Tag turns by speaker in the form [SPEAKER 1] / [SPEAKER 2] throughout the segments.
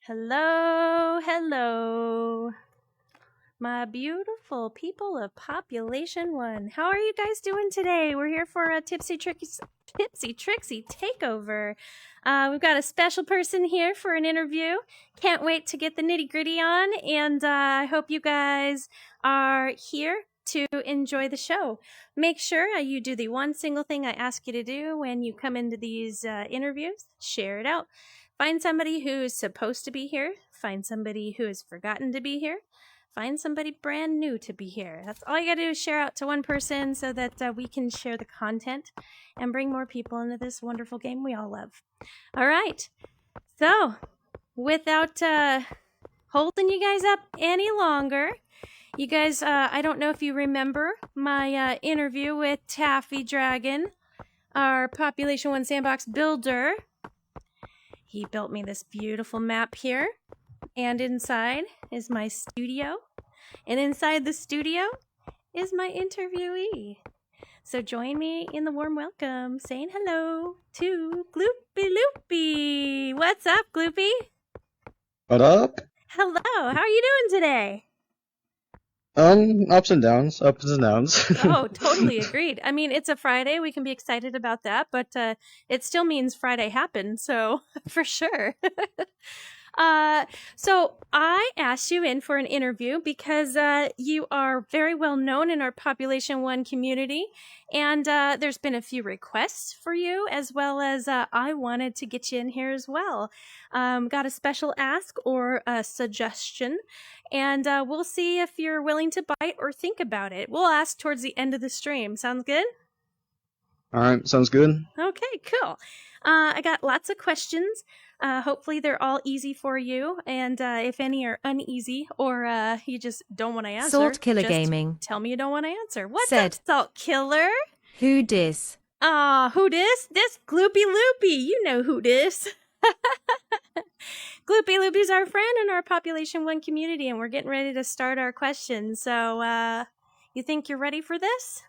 [SPEAKER 1] Hello, hello, my beautiful people of Population 1. How are you guys doing today? We're here for a TipsyTrixie Takeover. We've got a special person here for an interview. Can't wait to get the nitty-gritty on, and I hope you guys are here to enjoy the show. Make sure you do the one single thing I ask you to do when you come into these interviews. Share it out. Find somebody who's supposed to be here. Find somebody who has forgotten to be here. Find somebody brand new to be here. That's all you gotta do is share out to one person so that we can share the content and bring more people into this wonderful game we all love. All right. So, without holding you guys up any longer, you guys, I don't know if you remember my interview with Taffy Dragon, our Population 1 sandbox builder. He built me this beautiful map here, and inside is my studio, and inside the studio is my interviewee. So join me in the warm welcome, saying hello to GloopyLoopy. What's up, Gloopy?
[SPEAKER 2] What up?
[SPEAKER 1] Hello, how are you doing today?
[SPEAKER 2] Ups and downs, ups and downs.
[SPEAKER 1] Oh, totally agreed. I mean, it's a Friday. We can be excited about that, but it still means Friday happened, so for sure. So I asked you in for an interview because you are very well known in our Population 1 community, and there's been a few requests for you, as well as I wanted to get you in here as well. Got a special ask or a suggestion, and we'll see if you're willing to bite or think about it. We'll ask towards the end of the stream. Sounds good?
[SPEAKER 2] Alright, sounds good.
[SPEAKER 1] Okay, cool. I got lots of questions. Hopefully they're all easy for you, and if any are uneasy or you just don't want to answer,
[SPEAKER 3] Salt Killer
[SPEAKER 1] just
[SPEAKER 3] Gaming.
[SPEAKER 1] tell me you don't want to answer. What's
[SPEAKER 3] Said.
[SPEAKER 1] up, Salt Killer?
[SPEAKER 3] Who dis?
[SPEAKER 1] Who dis? This GloopyLoopy. You know who dis. GloopyLoopy's our friend in our Population 1 community, and we're getting ready to start our questions. So, you think you're ready for this?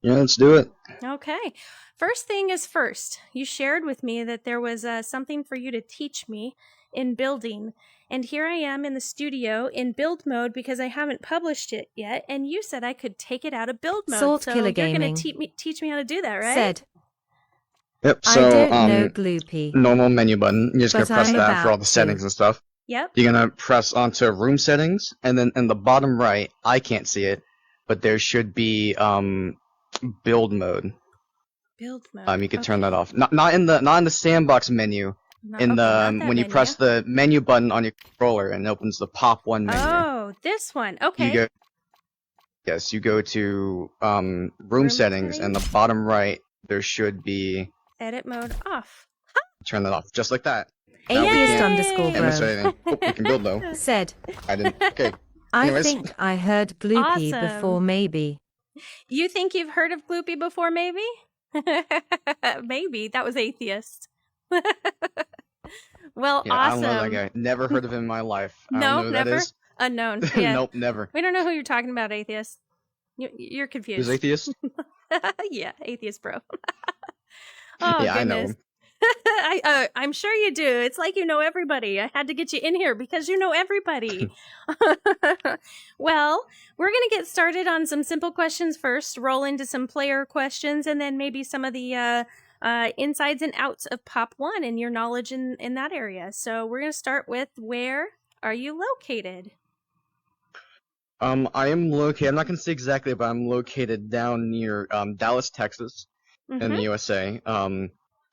[SPEAKER 2] Yeah, let's do it.
[SPEAKER 1] Okay. First thing is first. You shared with me that there was something for you to teach me in building. And here I am in the studio in build mode because I haven't published it yet. And you said I could take it out of build mode.
[SPEAKER 3] Salt
[SPEAKER 1] so
[SPEAKER 3] Killer
[SPEAKER 1] you're going
[SPEAKER 3] Gaming.
[SPEAKER 1] to teach me how to do that, right?
[SPEAKER 3] Said.
[SPEAKER 2] Yep,
[SPEAKER 3] I
[SPEAKER 2] so,
[SPEAKER 3] don't know Gloopy.
[SPEAKER 2] normal menu button. You're just
[SPEAKER 3] But
[SPEAKER 2] gonna press
[SPEAKER 3] I'm
[SPEAKER 2] that for all
[SPEAKER 3] about
[SPEAKER 2] the settings
[SPEAKER 3] to.
[SPEAKER 2] and stuff.
[SPEAKER 1] Yep.
[SPEAKER 2] You're gonna press onto room settings, and then in the bottom right, I can't see it, but there should be, build mode.
[SPEAKER 1] Build mode.
[SPEAKER 2] You could turn that off. Not in the sandbox menu.
[SPEAKER 1] Not
[SPEAKER 2] In the,
[SPEAKER 1] that
[SPEAKER 2] when you
[SPEAKER 1] menu.
[SPEAKER 2] press the menu button on your controller and it opens the pop 1 menu.
[SPEAKER 1] Oh, this one. Okay.
[SPEAKER 2] You go to room settings, and the bottom right there should be
[SPEAKER 1] Edit mode off.
[SPEAKER 2] turn that off, just like that. Now we
[SPEAKER 3] Atheist
[SPEAKER 2] can't
[SPEAKER 3] underscore
[SPEAKER 2] can't miss
[SPEAKER 3] bro.
[SPEAKER 2] anything. Oh, we can build though.
[SPEAKER 3] Said.
[SPEAKER 2] I didn't. Okay.
[SPEAKER 3] I
[SPEAKER 2] Anyways.
[SPEAKER 3] think I heard Gloopy
[SPEAKER 1] Awesome.
[SPEAKER 3] before maybe.
[SPEAKER 1] You think you've heard of Gloopy before, maybe? Maybe. That was atheist. Well,
[SPEAKER 2] Yeah,
[SPEAKER 1] awesome.
[SPEAKER 2] I don't know that guy. Never heard of him in my life. I
[SPEAKER 1] No,
[SPEAKER 2] don't know who
[SPEAKER 1] never?
[SPEAKER 2] that is.
[SPEAKER 1] Unknown. Yeah.
[SPEAKER 2] Nope, never.
[SPEAKER 1] We don't know who you're talking about, atheist. You're confused.
[SPEAKER 2] Who's atheist?
[SPEAKER 1] Yeah, atheist bro. Oh,
[SPEAKER 2] yeah,
[SPEAKER 1] goodness.
[SPEAKER 2] I know him.
[SPEAKER 1] I'm sure you do. It's like you know everybody. I had to get you in here because you know everybody. Well, we're going to get started on some simple questions first, roll into some player questions, and then maybe some of the insides and outs of Pop 1 and your knowledge in that area. So we're going to start with, where are you located?
[SPEAKER 2] I am located. I'm not gonna say exactly, but I'm located down near Dallas, Texas, in the USA.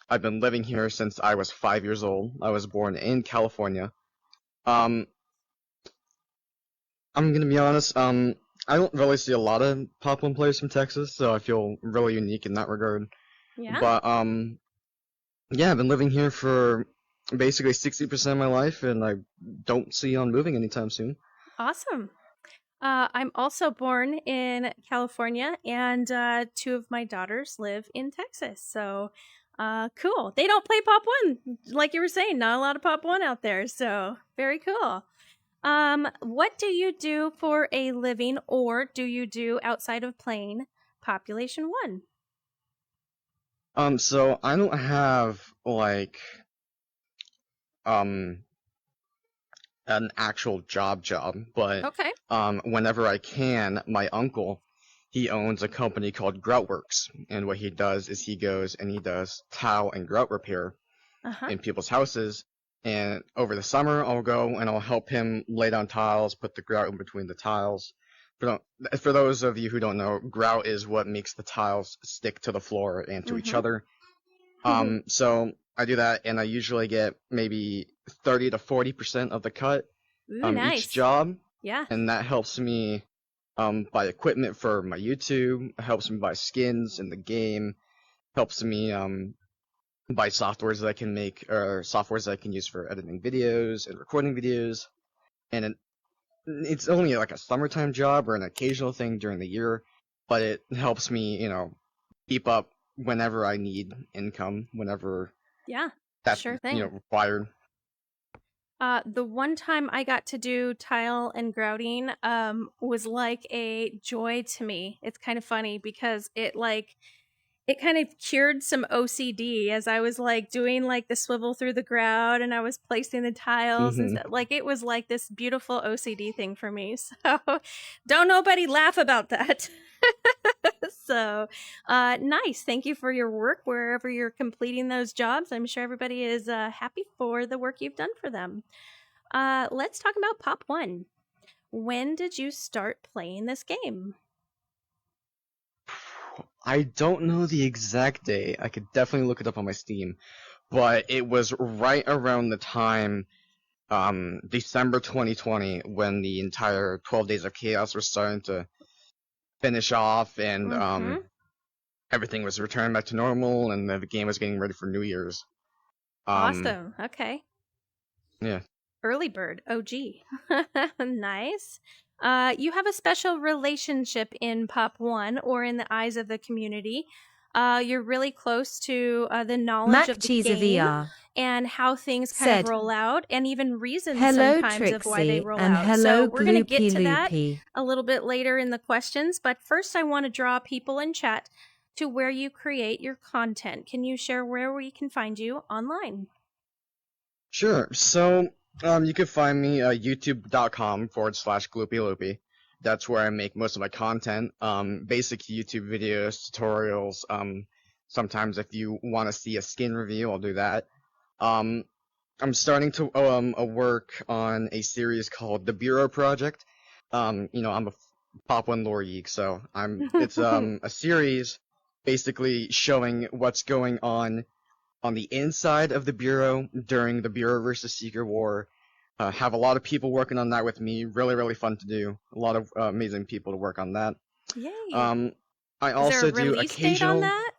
[SPEAKER 2] I've been living here since I was 5 years old. I was born in California. I'm gonna be honest. I don't really see a lot of Pop 1 players from Texas, so I feel really unique in that regard.
[SPEAKER 1] Yeah.
[SPEAKER 2] But yeah, I've been living here for basically 60% of my life, and I don't see on moving anytime soon.
[SPEAKER 1] Awesome. I'm also born in California, and 2 of my daughters live in Texas. So, cool. They don't play Pop 1, like you were saying. Not a lot of Pop 1 out there. So, very cool. What do you do for a living, or do you do outside of playing Population 1?
[SPEAKER 2] So I don't have like an actual job, but
[SPEAKER 1] Okay.
[SPEAKER 2] whenever I can, my uncle, he owns a company called Groutworks, and what he does is he goes and he does tile and grout repair in people's houses. And over the summer, I'll go and I'll help him lay down tiles, put the grout in between the tiles. For those of you who don't know, grout is what makes the tiles stick to the floor and to each other. So I do that, and I usually get maybe 30 to 40% of the cut
[SPEAKER 1] nice.
[SPEAKER 2] each job.
[SPEAKER 1] Yeah.
[SPEAKER 2] And that helps me buy equipment for my YouTube, helps me buy skins in the game, helps me buy softwares that I can make, or softwares that I can use for editing videos and recording videos. And it's only like a summertime job or an occasional thing during the year, but it helps me, keep up whenever I need income, whenever that's
[SPEAKER 1] sure thing.
[SPEAKER 2] Required.
[SPEAKER 1] The one time I got to do tile and grouting was like a joy to me. It's kind of funny because it kind of cured some OCD as I was like doing like the swivel through the grout and I was placing the tiles and stuff. Like it was like this beautiful OCD thing for me. So don't nobody laugh about that. So nice. Thank you for your work wherever you're completing those jobs. I'm sure everybody is happy for the work you've done for them. Let's talk about Pop 1. When did you start playing this game?
[SPEAKER 2] I don't know the exact date. I could definitely look it up on my Steam. But it was right around the time, December 2020, when the entire 12 Days of Chaos was starting to finish off, and everything was returning back to normal, and the game was getting ready for New Year's.
[SPEAKER 1] Awesome. Okay.
[SPEAKER 2] Yeah.
[SPEAKER 1] Early bird. OG. Nice. You have a special relationship in Pop 1, or in the eyes of the community. You're really close to the knowledge of the game and how things kind of roll out, and even reasons sometimes of why they roll out. So we're going to get to that a little bit later in the questions, but first I want to draw people in chat to where you create your content. Can you share where we can find you online?
[SPEAKER 2] Sure. So you can find me youtube.com/GloopyLoopy. That's where I make most of my content. Basic YouTube videos, tutorials. Sometimes if you want to see a skin review, I'll do that. I'm starting to work on a series called The Bureau Project. I'm a Pop 1 lore geek, so it's a series basically showing what's going on the inside of the Bureau during the Bureau versus Secret War. Have a lot of people working on that with me. Really, really fun to do. A lot of amazing people to work on that.
[SPEAKER 1] Yay!
[SPEAKER 2] I also do occasional.
[SPEAKER 1] Date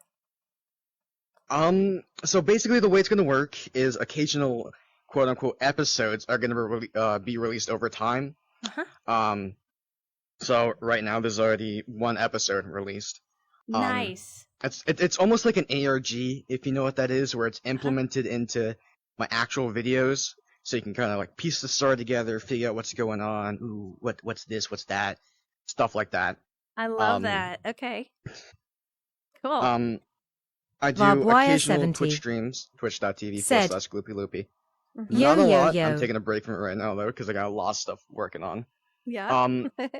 [SPEAKER 1] on
[SPEAKER 2] that? So basically, the way it's going to work is occasional quote-unquote episodes are going to be released over time. So right now, there's already one episode released.
[SPEAKER 1] Nice.
[SPEAKER 2] It's almost like an ARG, if you know what that is, where it's implemented into my actual videos, so you can kind of like piece the story together, figure out what's going on. Ooh, what's this? What's that? Stuff like that.
[SPEAKER 1] I love that. Okay. Cool.
[SPEAKER 2] I do occasional Twitch streams, twitch.tv/GloopyLoopy. Not a lot. I'm taking a break from it right now though, because I got a lot of stuff working on.
[SPEAKER 1] Yeah.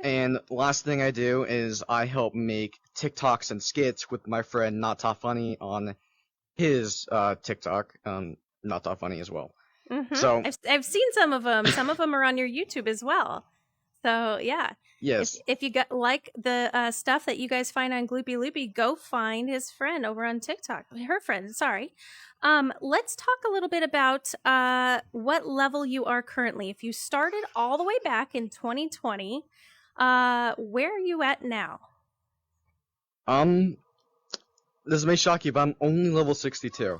[SPEAKER 2] And last thing I do is I help make TikToks and skits with my friend Not That Funny on his TikTok, Not That Funny as well. So
[SPEAKER 1] I've seen some of them. Some of them are on your YouTube as well. So yeah.
[SPEAKER 2] Yes.
[SPEAKER 1] If you got like the stuff that you guys find on GloopyLoopy, go find his friend over on TikTok. Her friend, sorry. Let's talk a little bit about what level you are currently. If you started all the way back in 2020, where are you at now?
[SPEAKER 2] This may shock you, but I'm only level 62.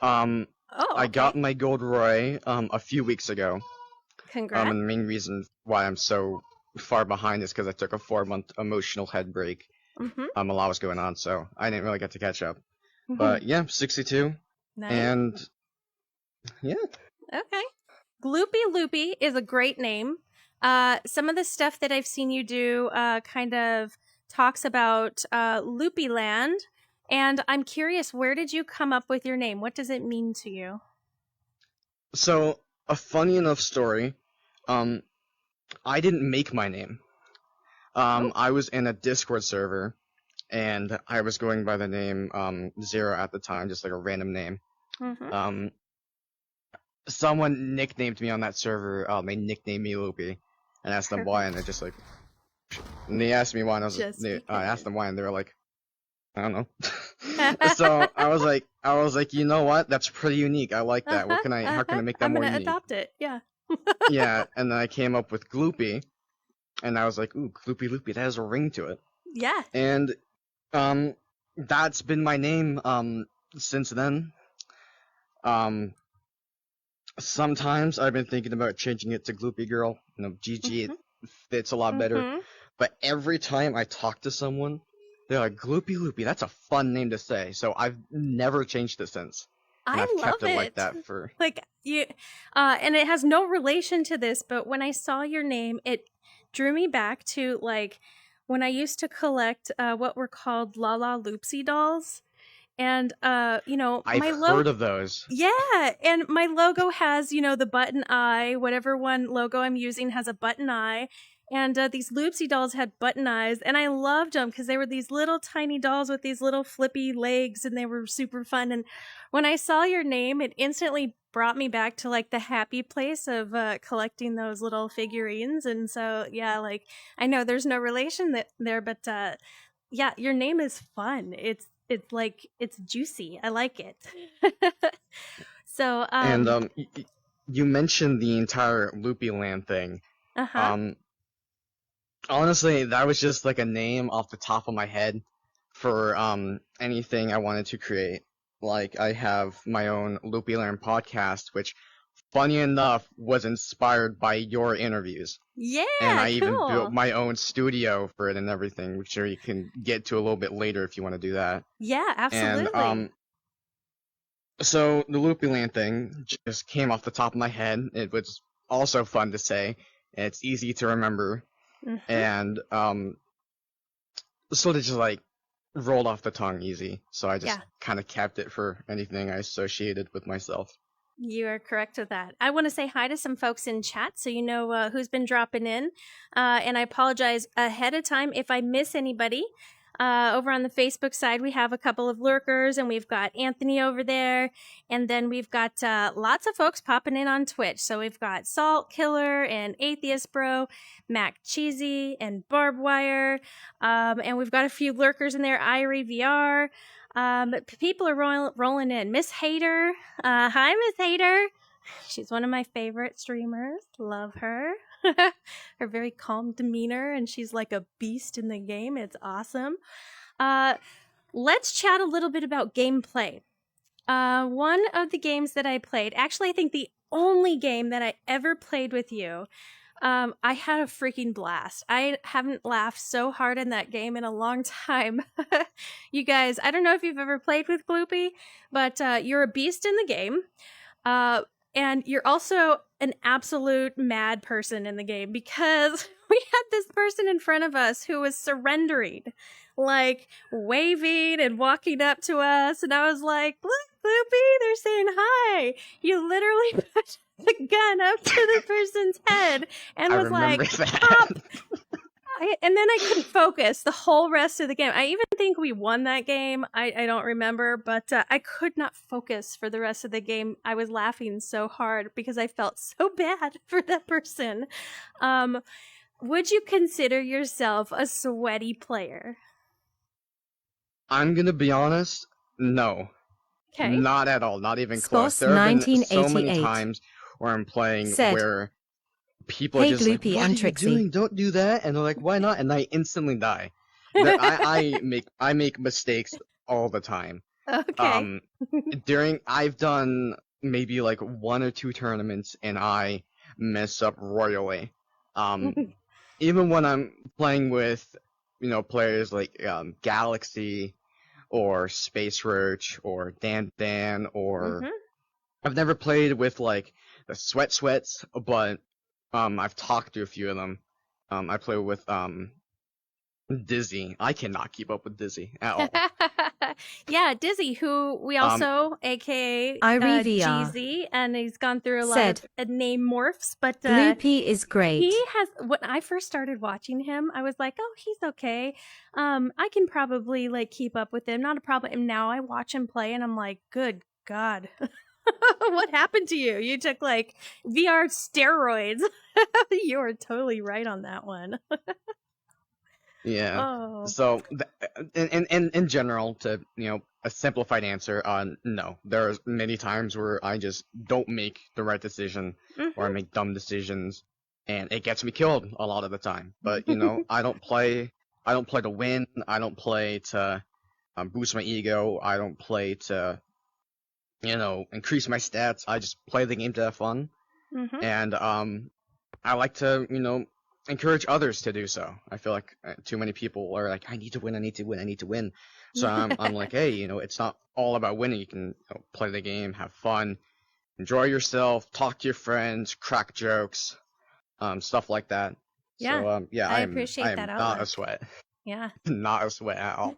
[SPEAKER 1] Okay.
[SPEAKER 2] I got my gold Roy a few weeks ago.
[SPEAKER 1] Congrats.
[SPEAKER 2] And the main reason why I'm so far behind is because I took a 4-month emotional head break. A lot was going on, so I didn't really get to catch up. But yeah, 62.
[SPEAKER 1] Nice.
[SPEAKER 2] And yeah.
[SPEAKER 1] Okay. GloopyLoopy is a great name. Some of the stuff that I've seen you do kind of talks about Loopy Land. And I'm curious, where did you come up with your name? What does it mean to you?
[SPEAKER 2] So, a funny enough story. I didn't make my name. I was in a Discord server, and I was going by the name Zero at the time, just like a random name. Someone nicknamed me on that server. They nicknamed me Loopy, and asked them why, and they're just like, and they asked me why, and I asked them why, and they were like, I don't know. So I was like, you know what? That's pretty unique. I like that. How can I make that more unique?
[SPEAKER 1] I'm gonna adopt it. Yeah.
[SPEAKER 2] Yeah, and then I came up with Gloopy, and I was like, ooh, GloopyLoopy, that has a ring to it.
[SPEAKER 1] Yeah.
[SPEAKER 2] And that's been my name since then. Sometimes I've been thinking about changing it to Gloopy Girl. GG, it fits a lot better. But every time I talk to someone, they're like, GloopyLoopy, that's a fun name to say. So I've never changed it since. And I've kept it like that for
[SPEAKER 1] like you, and it has no relation to this, but when I saw your name, it drew me back to like when I used to collect what were called Loopsy dolls, and
[SPEAKER 2] I've heard of those.
[SPEAKER 1] Yeah, and my logo has the button eye. Whatever one logo I'm using has a button eye. And these Loopsy dolls had button eyes, and I loved them because they were these little tiny dolls with these little flippy legs, and they were super fun. And when I saw your name, it instantly brought me back to like the happy place of collecting those little figurines. And so, yeah, like I know there's no relation there, but yeah, your name is fun. It's like it's juicy. I like it. So,
[SPEAKER 2] and you mentioned the entire Loopy Land thing. Honestly, that was just like a name off the top of my head for anything I wanted to create. Like, I have my own Loopy Land podcast, which, funny enough, was inspired by your interviews.
[SPEAKER 1] Yeah,
[SPEAKER 2] and I even built my own studio for it and everything, which you can get to a little bit later if you want to do that.
[SPEAKER 1] Yeah, absolutely.
[SPEAKER 2] And so the Loopy Land thing just came off the top of my head. It was also fun to say, and it's easy to remember. And sort of just like rolled off the tongue easy, so I just kind of kept it for anything I associated with myself.
[SPEAKER 1] You are correct with that. I want to say hi to some folks in chat so you know who's been dropping in, and I apologize ahead of time if I miss anybody. Over on the Facebook side, we have a couple of lurkers, and we've got Anthony over there, and then we've got lots of folks popping in on Twitch. So we've got Salt Killer and Atheist Bro, Mac Cheesy, and Barbed Wire, and we've got a few lurkers in there, Irie VR. People are rolling in. Miss Hater, hi Miss Hater. She's one of my favorite streamers. Love her. Her very calm demeanor, and she's like a beast in the game. It's awesome. Let's chat a little bit about gameplay. One of the games that I played, actually I think the only game that I ever played with you, I had a freaking blast. I haven't laughed so hard in that game in a long time. You guys, I don't know if you've ever played with Gloopy, but you're a beast in the game. And you're also an absolute mad person in the game because we had this person in front of us who was surrendering, like waving and walking up to us. And I was like, look, Gloopy, they're saying hi. You literally put the gun up to the person's head and was like, stop. And then I couldn't focus the whole rest of the game. I even think we won that game. I don't remember, but I could not focus for the rest of the game. I was laughing so hard because I felt so bad for that person. Would you consider yourself a sweaty player?
[SPEAKER 2] I'm gonna be honest, no.
[SPEAKER 1] Okay.
[SPEAKER 2] Not at all, not even close. There have been so many times where I'm playing where people are just like, what are you doing? Don't do that. And they're like, why not? And I instantly die. I make mistakes all the time.
[SPEAKER 1] Okay.
[SPEAKER 2] I've done maybe like 1 or 2 tournaments and I mess up royally. Even when I'm playing with, players like Galaxy or Space Roach or Dan or I've never played with like the Sweats, but I've talked to a few of them. I play with Dizzy. I cannot keep up with Dizzy at all.
[SPEAKER 1] Yeah, Dizzy, who we also, aka
[SPEAKER 3] IReVR
[SPEAKER 1] GZ, and he's gone through a lot
[SPEAKER 3] said,
[SPEAKER 1] of name morphs, but
[SPEAKER 3] Gloopy is great.
[SPEAKER 1] he has. When I first started watching him, I was like, "Oh, he's okay. I can probably like keep up with him, not a problem." And now I watch him play, and I'm like, "Good God, what happened to you? You took like VR steroids." You are totally right on that one.
[SPEAKER 2] Yeah.
[SPEAKER 1] Oh.
[SPEAKER 2] So, in general, to a simplified answer, no. There's many times where I just don't make the right decision, or I make dumb decisions, and it gets me killed a lot of the time. But I don't play to win. I don't play to boost my ego. I don't play to increase my stats. I just play the game to have fun, and I like to encourage others to do so. I feel like too many people are like, I need to win, I need to win, I need to win. So I'm like, hey, it's not all about winning. You can play the game, have fun, enjoy yourself, talk to your friends, crack jokes, stuff like that.
[SPEAKER 1] Yeah.
[SPEAKER 2] So yeah,
[SPEAKER 1] I
[SPEAKER 2] I am
[SPEAKER 1] appreciate that
[SPEAKER 2] not
[SPEAKER 1] outlook.
[SPEAKER 2] a sweat.
[SPEAKER 1] Yeah.
[SPEAKER 2] Not a sweat at all.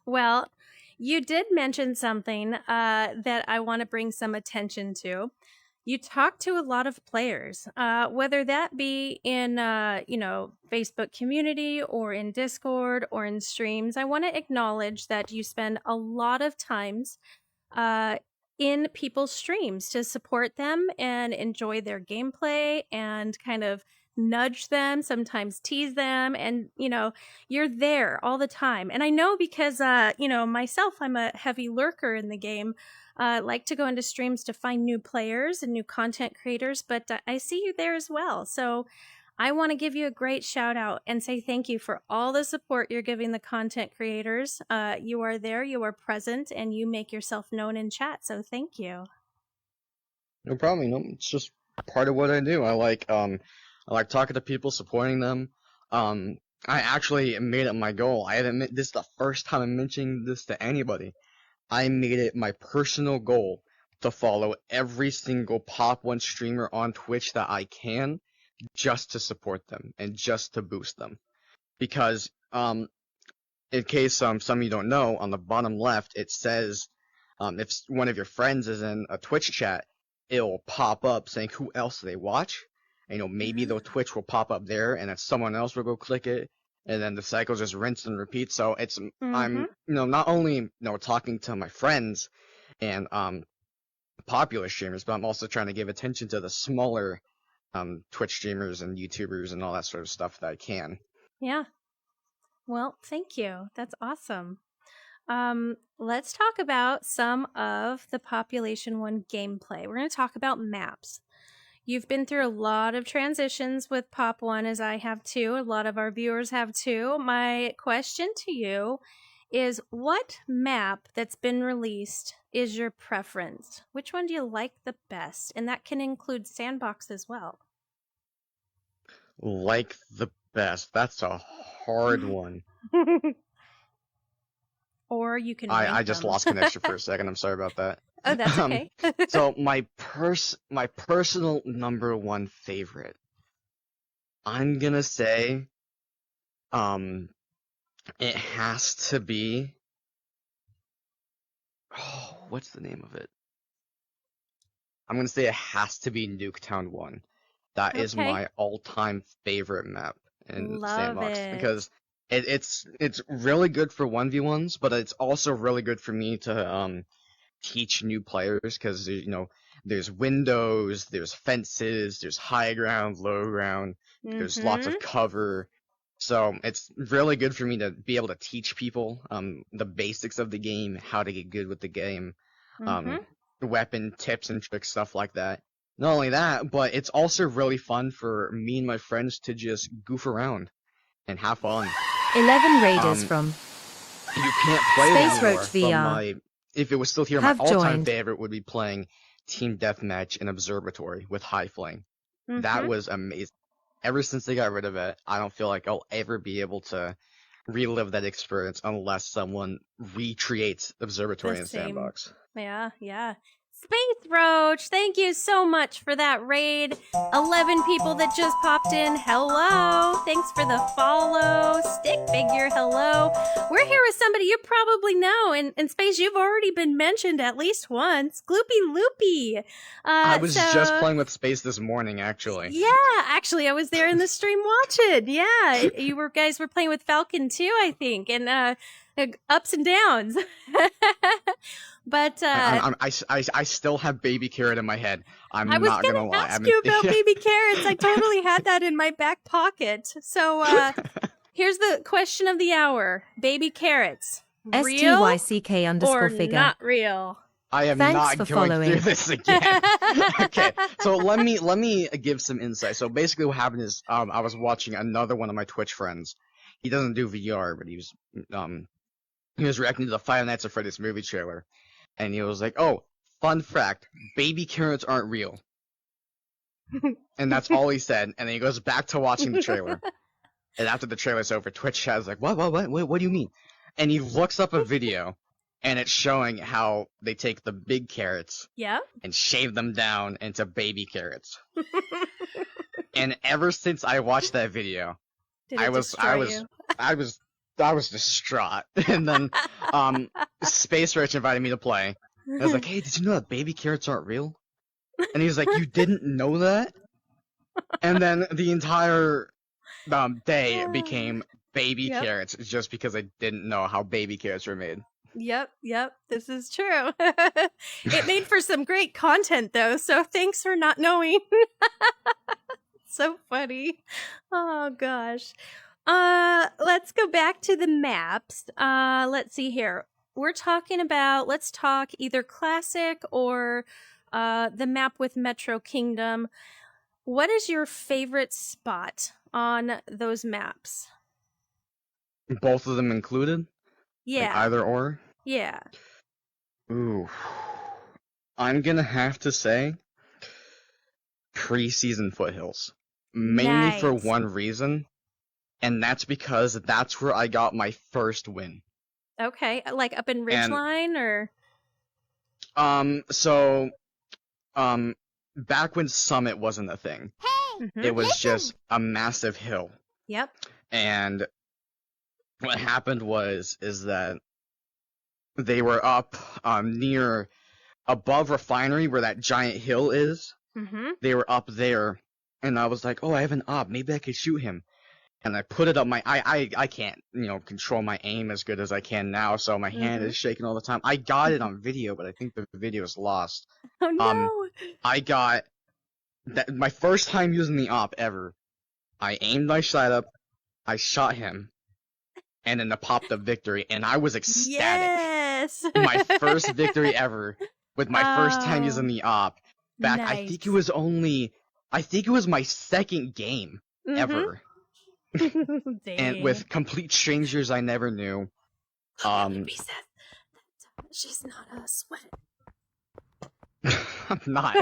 [SPEAKER 1] Well, you did mention something that I want to bring some attention to. You talk to a lot of players, whether that be in, Facebook community or in Discord or in streams. I want to acknowledge that you spend a lot of times in people's streams to support them and enjoy their gameplay and kind of nudge them, sometimes tease them, and you're there all the time. And I know because myself, I'm a heavy lurker in the game. Like to go into streams to find new players and new content creators, but I see you there as well. So I want to give you a great shout out and say thank you for all the support you're giving the content creators. You are there, you are present, and you make yourself known in chat. So thank you.
[SPEAKER 2] No problem. It's just part of what I do. I like talking to people, supporting them. I actually made it my goal. This is the first time I'm mentioning this to anybody. I made it my personal goal to follow every single Pop 1 streamer on Twitch that I can, just to support them and just to boost them. Because in case some of you don't know, on the bottom left it says if one of your friends is in a Twitch chat, it'll pop up saying who else they watch. And, maybe the Twitch will pop up there, and then someone else will go click it, and then the cycle just rinse and repeat. So it's I'm not only talking to my friends and popular streamers, but I'm also trying to give attention to the smaller Twitch streamers and YouTubers and all that sort of stuff that I can.
[SPEAKER 1] Yeah. Well, thank you. That's awesome. Let's talk about some of the Population 1 gameplay. We're going to talk about maps. You've been through a lot of transitions with Pop 1, as I have too. A lot of our viewers have too. My question to you is, what map that's been released is your preference? Which one do you like the best? And that can include sandbox as well.
[SPEAKER 2] Like the best. That's a hard one.
[SPEAKER 1] Or you can
[SPEAKER 2] I just lost connection for a second. I'm sorry about that.
[SPEAKER 1] Oh, that's okay.
[SPEAKER 2] So my personal number one favorite, I'm gonna say, it has to be. Oh, what's the name of it? I'm gonna say it has to be Nuketown 1. That is my all-time favorite map in Sandbox because it's really good for 1v1s, but it's also really good for me to teach new players because there's windows, there's fences, there's high ground, low ground, there's lots of cover. So it's really good for me to be able to teach people the basics of the game, how to get good with the game, weapon tips and tricks, stuff like that. Not only that, but it's also really fun for me and my friends to just goof around and have fun.
[SPEAKER 3] 11 Raiders from
[SPEAKER 2] you can't play
[SPEAKER 3] Space
[SPEAKER 2] it anymore.
[SPEAKER 3] Roach VR.
[SPEAKER 2] If it was still here,
[SPEAKER 3] Have
[SPEAKER 2] my all-time
[SPEAKER 3] joined.
[SPEAKER 2] favorite would be playing Team Deathmatch in Observatory with High Flame. That was amazing. Ever since they got rid of it, I don't feel like I'll ever be able to relive that experience unless someone recreates Observatory and Sandbox.
[SPEAKER 1] Yeah. Space Roach, thank you so much for that raid. 11 people that just popped in, hello. Thanks for the follow. Stick Figure, hello. We're here with somebody you probably know. In Space, you've already been mentioned at least once. GloopyLoopy.
[SPEAKER 2] I was just playing with Space this morning, actually.
[SPEAKER 1] Yeah, actually, I was there in the stream watching. Yeah, you guys were playing with Falcon too, I think, and ups and downs. But
[SPEAKER 2] I still have Baby Carrot in my head. I was
[SPEAKER 1] not gonna lie. Ask you about Baby Carrots. I totally had that in my back pocket. So here's the question of the hour: Baby Carrots, real or
[SPEAKER 3] figure.
[SPEAKER 1] not real?
[SPEAKER 2] I am not going through this again. Okay, so let me give some insight. So basically, what happened is I was watching another one of my Twitch friends. He doesn't do VR, but he was reacting to the Five Nights at Freddy's movie trailer. And he was like, oh, fun fact, baby carrots aren't real. And that's all he said. And then he goes back to watching the trailer. And after the trailer's over, Twitch chat's like, what do you mean? And he looks up a video, and it's showing how they take the big carrots and shave them down into baby carrots. And ever since I watched that video, I was distraught. And then Space Rich invited me to play. I was like, hey, did you know that baby carrots aren't real? And he was like, you didn't know that? And then the entire day became baby carrots just because I didn't know how baby carrots were made.
[SPEAKER 1] Yep, this is true. It made for some great content, though, so thanks for not knowing. So funny. Oh, gosh. Let's go back to the maps. Let's see here. Let's talk either classic or the map with Metro Kingdom. What is your favorite spot on those maps?
[SPEAKER 2] Both of them included?
[SPEAKER 1] Yeah.
[SPEAKER 2] Like either or?
[SPEAKER 1] Yeah.
[SPEAKER 2] Ooh. I'm gonna have to say Preseason Foothills. Mainly for one reason. And that's because that's where I got my first win.
[SPEAKER 1] Okay, like up in Ridgeline, or?
[SPEAKER 2] Back when Summit wasn't a thing, it was just a massive hill.
[SPEAKER 1] Yep.
[SPEAKER 2] And what happened is that they were up near above Refinery, where that giant hill is.
[SPEAKER 1] Mm-hmm.
[SPEAKER 2] They were up there, and I was like, oh, I have an op, maybe I could shoot him. And I put it up I can't, control my aim as good as I can now, so my hand is shaking all the time. I got it on video, but I think the video is lost.
[SPEAKER 1] Oh no!
[SPEAKER 2] I got that my first time using the op ever. I aimed my shot up, I shot him, and then I popped the victory, and I was ecstatic.
[SPEAKER 1] Yes!
[SPEAKER 2] My first victory ever with my first time using the op. Back, nice. I think it was my second game ever. And with complete strangers I never knew.
[SPEAKER 1] She's not a sweat.
[SPEAKER 2] I'm not.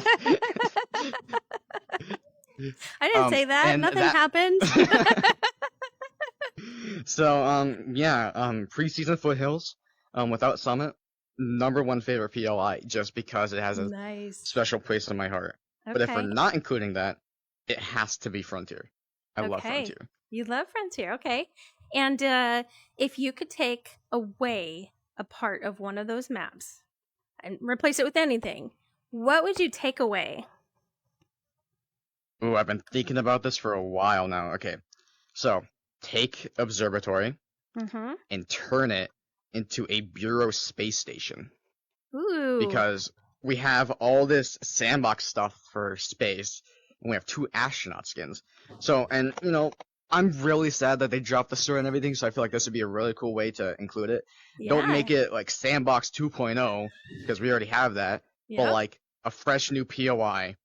[SPEAKER 1] I didn't say that. Nothing happened.
[SPEAKER 2] So, Preseason Foothills, without Summit, #1 favorite PLI, just because it has a special place in my heart. Okay. But if we're not including that, it has to be Frontier. I love Frontier.
[SPEAKER 1] You love Frontier, okay. And if you could take away a part of one of those maps and replace it with anything, what would you take away?
[SPEAKER 2] Ooh, I've been thinking about this for a while now. Okay, so take Observatory and turn it into a Bureau space station.
[SPEAKER 1] Ooh.
[SPEAKER 2] Because we have all this sandbox stuff for space, and we have 2 astronaut skins. So, and, I'm really sad that they dropped the story and everything, so I feel like this would be a really cool way to include it. Yeah. Don't make it like Sandbox 2.0, because we already have that, but like a fresh new POI,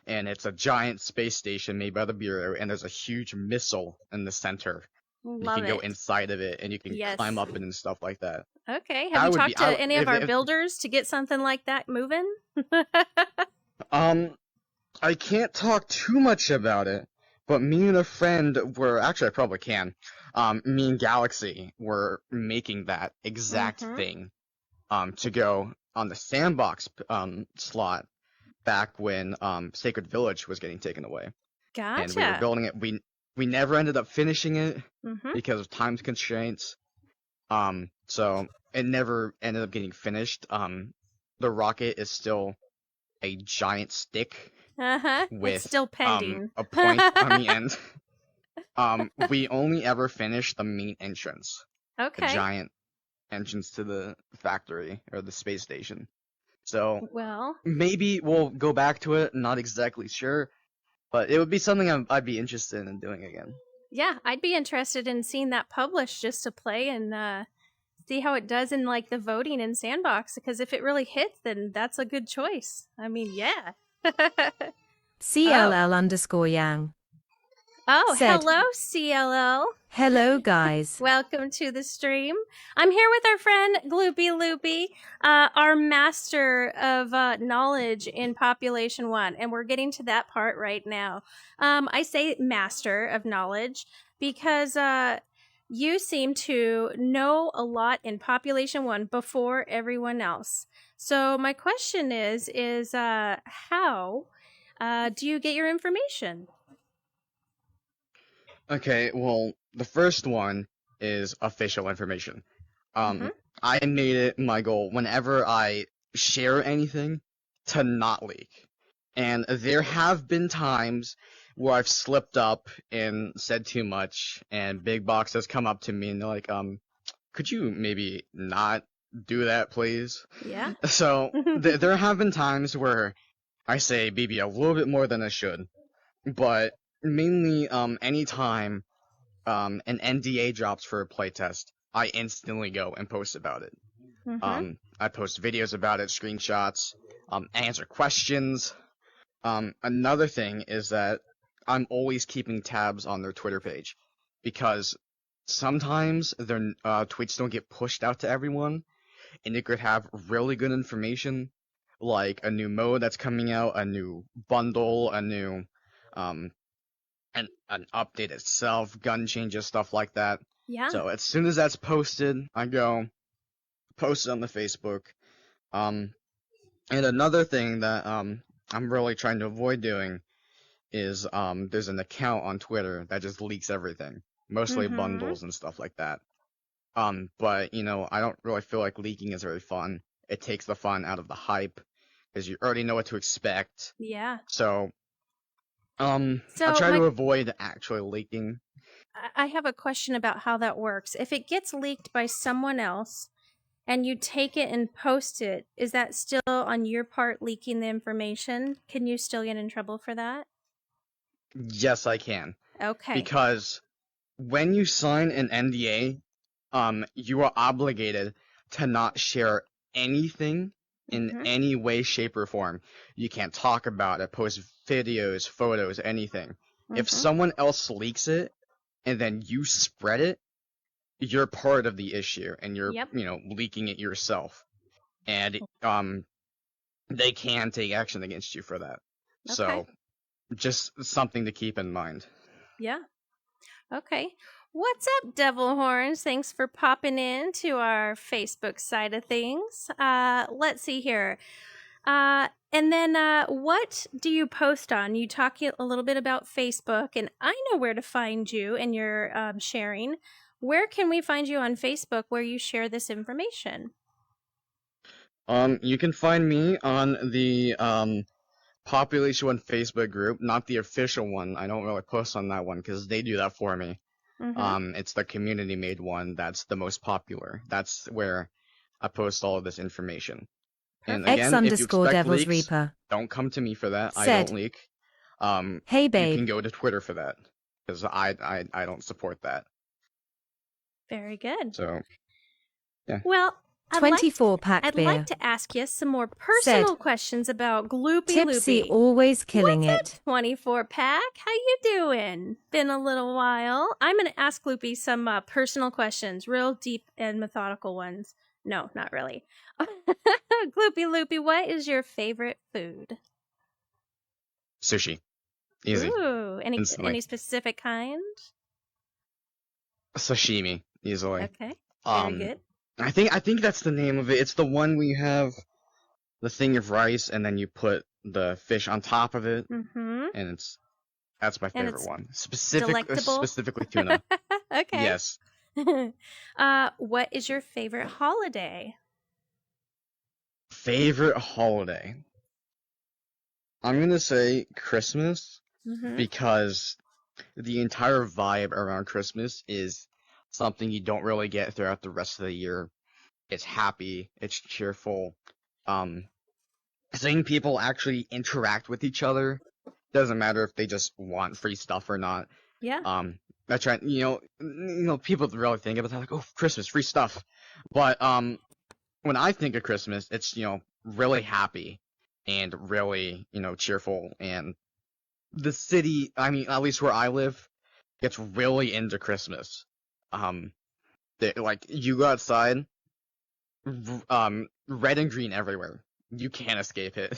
[SPEAKER 2] and it's a giant space station made by the Bureau, and there's a huge missile in the center. You can go inside of it, and you can climb up it and stuff like that.
[SPEAKER 1] Okay, have you talked to any of our builders to get something like that moving?
[SPEAKER 2] I can't talk too much about it. But me and a friend were, actually I probably can, me and Galaxy were making that exact thing, to go on the sandbox slot back when Sacred Village was getting taken away.
[SPEAKER 1] Gotcha.
[SPEAKER 2] And we were building it. We never ended up finishing it
[SPEAKER 1] Mm-hmm.
[SPEAKER 2] because of time constraints. So it never ended up getting finished. The rocket is still a giant stick with
[SPEAKER 1] It's still pending.
[SPEAKER 2] a point on the end. We only ever finished the main entrance.
[SPEAKER 1] Okay.
[SPEAKER 2] The giant entrance to the factory or the space station. So
[SPEAKER 1] well,
[SPEAKER 2] maybe we'll go back to it. Not exactly sure, but it would be something I'd be interested in doing again.
[SPEAKER 1] Yeah, I'd be interested in seeing that published just to play and see how it does in like the voting in Sandbox. Because if it really hits, then that's a good choice. I mean, yeah.
[SPEAKER 3] CLL_Yang.
[SPEAKER 1] Oh,
[SPEAKER 3] Said-
[SPEAKER 1] hello, CLL.
[SPEAKER 3] Hello, guys.
[SPEAKER 1] Welcome to the stream. I'm here with our friend GloopyLoopy, our master of knowledge in Population 1, and we're getting to that part right now. I say master of knowledge because you seem to know a lot in Population 1 before everyone else. So my question is how do you get your information?
[SPEAKER 2] Okay, well, the first one is official information. I made it my goal whenever I share anything to not leak. And there have been times where I've slipped up and said too much, and Big Box has come up to me and they're like, could you maybe not do that, please?
[SPEAKER 1] Yeah.
[SPEAKER 2] So, there have been times where I say maybe a little bit more than I should, but mainly, anytime, an NDA drops for a playtest, I instantly go and post about it. I post videos about it, screenshots, answer questions. Another thing is that I'm always keeping tabs on their Twitter page, because sometimes their tweets don't get pushed out to everyone, and it could have really good information, like a new mode that's coming out, a new bundle, a new, an update itself, gun changes, stuff like that.
[SPEAKER 1] Yeah.
[SPEAKER 2] So as soon as that's posted, I go post it on the Facebook. And another thing that I'm really trying to avoid doing is there's an account on Twitter that just leaks everything, mostly bundles and stuff like that. But you know, I don't really feel like leaking is very fun. It takes the fun out of the hype because you already know what to expect.
[SPEAKER 1] Yeah.
[SPEAKER 2] So I try to avoid actually leaking.
[SPEAKER 1] I have a question about how that works. If it gets leaked by someone else and you take it and post it, is that still on your part leaking the information? Can you still get in trouble for that?
[SPEAKER 2] Yes, I can.
[SPEAKER 1] Okay.
[SPEAKER 2] Because when you sign an NDA, you are obligated to not share anything in any way, shape, or form. You can't talk about it, post videos, photos, anything. If someone else leaks it, and then you spread it, you're part of the issue, and you're, you know, leaking it yourself. And, they can take action against you for that.
[SPEAKER 1] Okay.
[SPEAKER 2] So, just something to keep in mind.
[SPEAKER 1] Yeah. Okay. What's up, Devil Horns? Thanks for popping in to our Facebook side of things. Let's see here. And then what do you post on? You talk a little bit about Facebook, and I know where to find you and your sharing. Where can we find you on Facebook where you share this information?
[SPEAKER 2] You can find me on the Population 1 Facebook group, not the official one. I don't really post on that one because they do that for me. It's the community made one that's the most popular. That's where I post all of this information. And again, if you expect
[SPEAKER 3] Devil's
[SPEAKER 2] leaks,
[SPEAKER 3] Reaper.
[SPEAKER 2] don't come to me for that. I
[SPEAKER 3] Said,
[SPEAKER 2] don't leak.
[SPEAKER 3] Hey babe.
[SPEAKER 2] You can go to Twitter for that because I don't support that.
[SPEAKER 1] Very good.
[SPEAKER 2] So, yeah.
[SPEAKER 1] Well,
[SPEAKER 3] 24-pack
[SPEAKER 1] I'd
[SPEAKER 3] beer.
[SPEAKER 1] like to ask you some more personal questions about GloopyLoopy.
[SPEAKER 3] Tipsy always killing
[SPEAKER 1] What's
[SPEAKER 3] it.
[SPEAKER 1] Up, 24-pack? How you doing? Been a little while. I'm going to ask Gloopy some personal questions, real deep and methodical ones. No, not really. GloopyLoopy, what is your favorite food?
[SPEAKER 2] Sushi. Easy.
[SPEAKER 1] Ooh, any
[SPEAKER 2] Instantly.
[SPEAKER 1] specific kind?
[SPEAKER 2] Sashimi, easily.
[SPEAKER 1] Okay, very good.
[SPEAKER 2] I think that's the name of it. It's the one we have the thing of rice, and then you put the fish on top of it,
[SPEAKER 1] Mm-hmm.
[SPEAKER 2] and that's my favorite
[SPEAKER 1] it's
[SPEAKER 2] one.
[SPEAKER 1] delectable?
[SPEAKER 2] Specifically tuna.
[SPEAKER 1] Okay.
[SPEAKER 2] Yes.
[SPEAKER 1] What is your favorite holiday?
[SPEAKER 2] Favorite holiday? I'm gonna say Christmas, because the entire vibe around Christmas is something you don't really get throughout the rest of the year. It's happy, it's cheerful. Seeing people actually interact with each other, doesn't matter if they just want free stuff or not.
[SPEAKER 1] Yeah.
[SPEAKER 2] That's right. People really think about that, like, oh, Christmas, free stuff. But when I think of Christmas, it's really happy and really cheerful. And the city, I mean, at least where I live, gets really into Christmas. Like, you go outside, red and green everywhere. You can't escape it.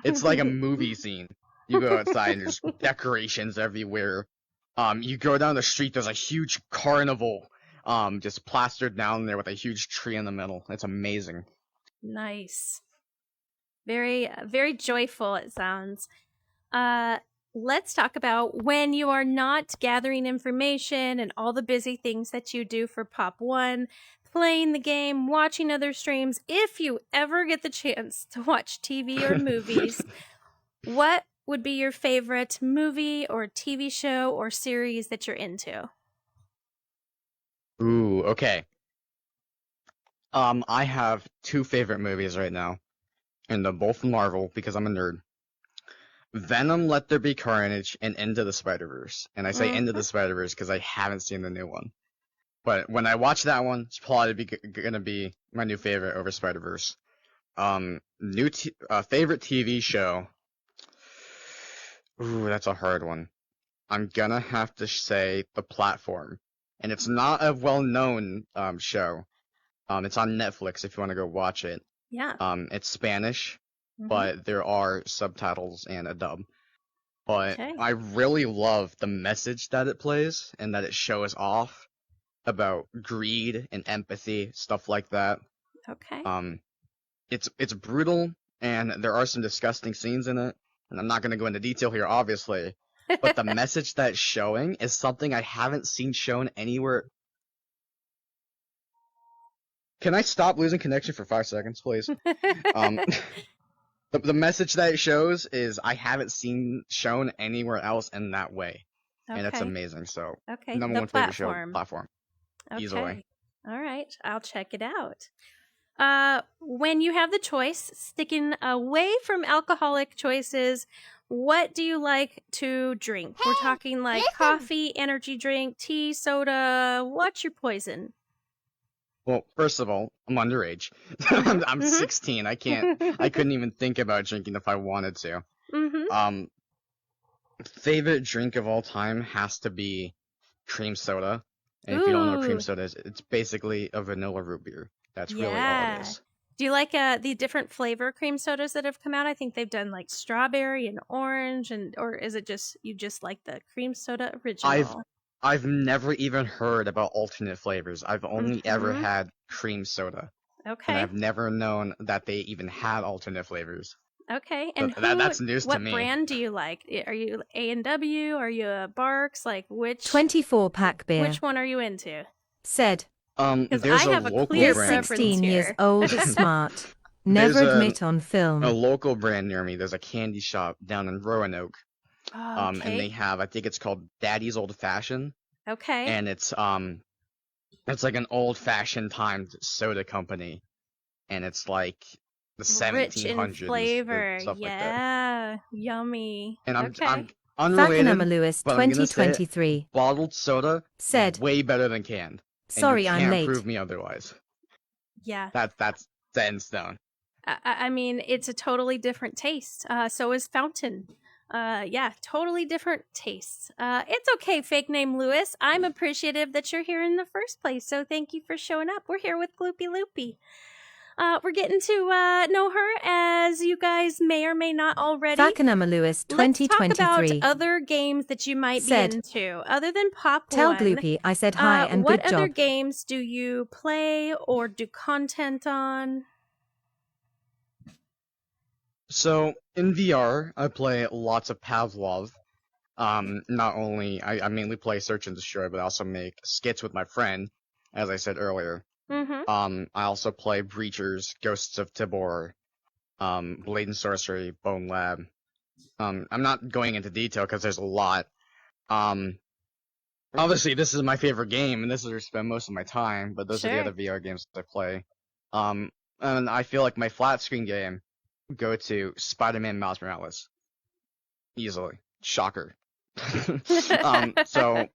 [SPEAKER 2] It's like a movie scene. You go outside and there's decorations everywhere. You go down the street, there's a huge carnival, just plastered down there with a huge tree in the middle. It's amazing.
[SPEAKER 1] Nice. Very, very joyful, it sounds. Let's talk about when you are not gathering information and all the busy things that you do for Pop 1, playing the game, watching other streams. If you ever get the chance to watch TV or movies, what would be your favorite movie or TV show or series that you're into?
[SPEAKER 2] Ooh, okay. I have two favorite movies right now, and they're both Marvel because I'm a nerd. Venom, Let There Be Carnage, and Into the Spider-Verse. And I say Into the Spider-Verse because I haven't seen the new one. But when I watch that one, it's probably gonna be my new favorite over Spider-Verse. Favorite TV show. Ooh, that's a hard one. I'm gonna have to say The Platform. And it's not a well-known show. It's on Netflix if you want to go watch it.
[SPEAKER 1] Yeah.
[SPEAKER 2] It's Spanish, but there are subtitles and a dub. But I really love the message that it plays and that it shows off about greed and empathy, stuff like that.
[SPEAKER 1] Okay.
[SPEAKER 2] It's brutal, and there are some disgusting scenes in it, and I'm not going to go into detail here, obviously, but the message that it's showing is something I haven't seen shown anywhere. Can I stop losing connection for 5 seconds, please? The message that it shows is I haven't seen shown anywhere else in that way, and it's amazing. So, number one favorite show, Platform.
[SPEAKER 1] Okay.
[SPEAKER 2] Easily.
[SPEAKER 1] All right, I'll check it out. When you have the choice, sticking away from alcoholic choices, what do you like to drink? We're talking like coffee, energy drink, tea, soda. What's your poison?
[SPEAKER 2] Well, first of all, I'm underage. I'm 16. I couldn't even think about drinking if I wanted to. Favorite drink of all time has to be cream soda. And if you don't know what cream soda is, it's basically a vanilla root beer. That's really all it is.
[SPEAKER 1] Do you like the different flavor cream sodas that have come out? I think they've done like strawberry and orange, or is it just you just like the cream soda original?
[SPEAKER 2] I've never even heard about alternate flavors. I've only ever had cream soda.
[SPEAKER 1] Okay.
[SPEAKER 2] And I've never known that they even had alternate flavors.
[SPEAKER 1] Okay. And
[SPEAKER 2] that's news to me.
[SPEAKER 1] What brand do you like? Are you A&W? Are you a Barks? Like which
[SPEAKER 3] 24-pack beer.
[SPEAKER 1] Which one are you into?
[SPEAKER 3] Said.
[SPEAKER 2] There's
[SPEAKER 1] I have
[SPEAKER 2] a local
[SPEAKER 1] clear
[SPEAKER 2] brand.
[SPEAKER 3] 16 years old, smart. Never admit on film.
[SPEAKER 2] A local brand near me. There's a candy shop down in Roanoke. And they have, I think it's called Daddy's Old Fashioned.
[SPEAKER 1] Okay.
[SPEAKER 2] And it's like an old-fashioned timed soda company, and it's like the 1700s.
[SPEAKER 1] Rich in flavor,
[SPEAKER 2] stuff like that.
[SPEAKER 1] Yeah, yummy.
[SPEAKER 2] And I'm unrelated,
[SPEAKER 3] Lewis,
[SPEAKER 2] but I'm gonna say
[SPEAKER 3] 2023.
[SPEAKER 2] Bottled soda
[SPEAKER 3] said
[SPEAKER 2] way better than canned.
[SPEAKER 3] Sorry,
[SPEAKER 2] and you
[SPEAKER 3] I'm
[SPEAKER 2] can't
[SPEAKER 3] late.
[SPEAKER 2] Prove me otherwise.
[SPEAKER 1] Yeah,
[SPEAKER 2] that's set in stone.
[SPEAKER 1] I mean, it's a totally different taste. So is Fountain. Yeah, totally different tastes. It's okay, fake name Lewis. I'm appreciative that you're here in the first place, so thank you for showing up. We're here with GloopyLoopy. We're getting to know her, as you guys may or may not already.
[SPEAKER 3] Lewis, 2023.
[SPEAKER 1] Let's talk about other games that you might be into, other than Pop 1.
[SPEAKER 3] Tell Gloopy I said hi and good job.
[SPEAKER 1] What other games do you play or do content on?
[SPEAKER 2] So in VR, I play lots of Pavlov. Not only I mainly play Search and Destroy, but I also make skits with my friend, as I said earlier. I also play Breachers, Ghosts of Tibor, Blade and Sorcery, Bone Lab. I'm not going into detail because there's a lot. Obviously this is my favorite game, and this is where I spend most of my time, but those are the other VR games that I play. And I feel like my flat screen game go to Spider-Man Miles Morales. Easily. Shocker. So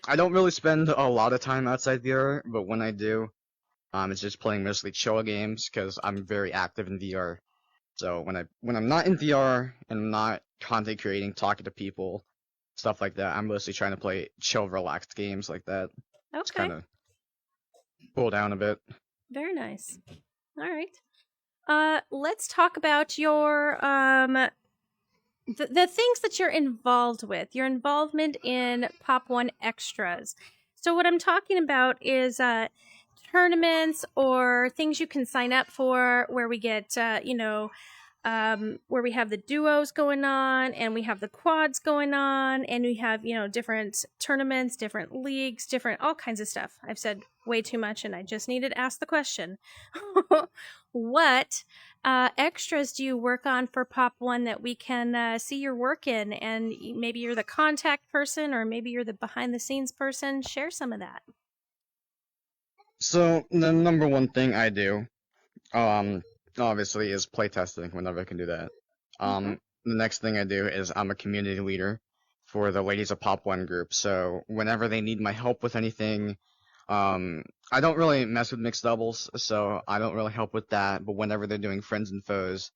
[SPEAKER 2] I don't really spend a lot of time outside VR, but when I do, it's just playing mostly chill games because I'm very active in VR. So when I'm not in VR and I'm not content creating, talking to people, stuff like that, I'm mostly trying to play chill, relaxed games like that.
[SPEAKER 1] Okay.
[SPEAKER 2] Just kind of cool down a bit.
[SPEAKER 1] Very nice. All right. Let's talk about your the things that you're involved with. Your involvement in Pop One Extras. So what I'm talking about is tournaments or things you can sign up for where we get where we have the duos going on and we have the quads going on and we have, different tournaments, different leagues, different all kinds of stuff. I've said way too much and I just needed to ask the question. What extras do you work on for Pop One that we can see your work in? And maybe you're the contact person or maybe you're the behind the scenes person. Share some of that.
[SPEAKER 2] So the number one thing I do, obviously, is playtesting whenever I can do that. The next thing I do is I'm a community leader for the Ladies of Pop One group. So whenever they need my help with anything, I don't really mess with mixed doubles, so I don't really help with that. But whenever they're doing friends and foes,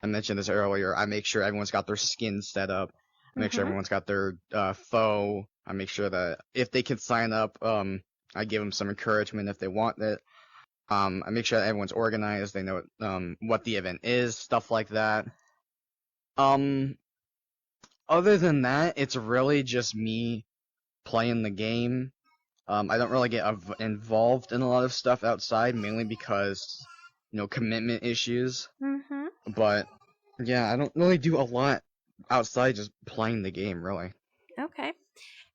[SPEAKER 2] I mentioned this earlier, I make sure everyone's got their skins set up. I make sure everyone's got their foe. I make sure that if they can sign up, I give them some encouragement if they want it. I make sure that everyone's organized, they know what the event is, stuff like that. Other than that, it's really just me playing the game. I don't really get involved in a lot of stuff outside, mainly because, commitment issues. But, yeah, I don't really do a lot outside just playing the game, really.
[SPEAKER 1] Okay.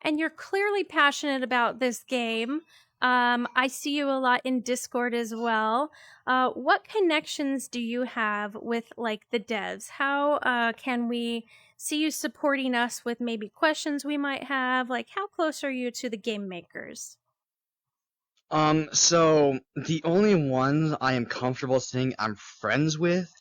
[SPEAKER 1] And you're clearly passionate about this game. I see you a lot in Discord as well. What connections do you have with the devs? How can we see you supporting us with maybe questions we might have? How close are you to the game makers?
[SPEAKER 2] So the only ones I am comfortable saying I'm friends with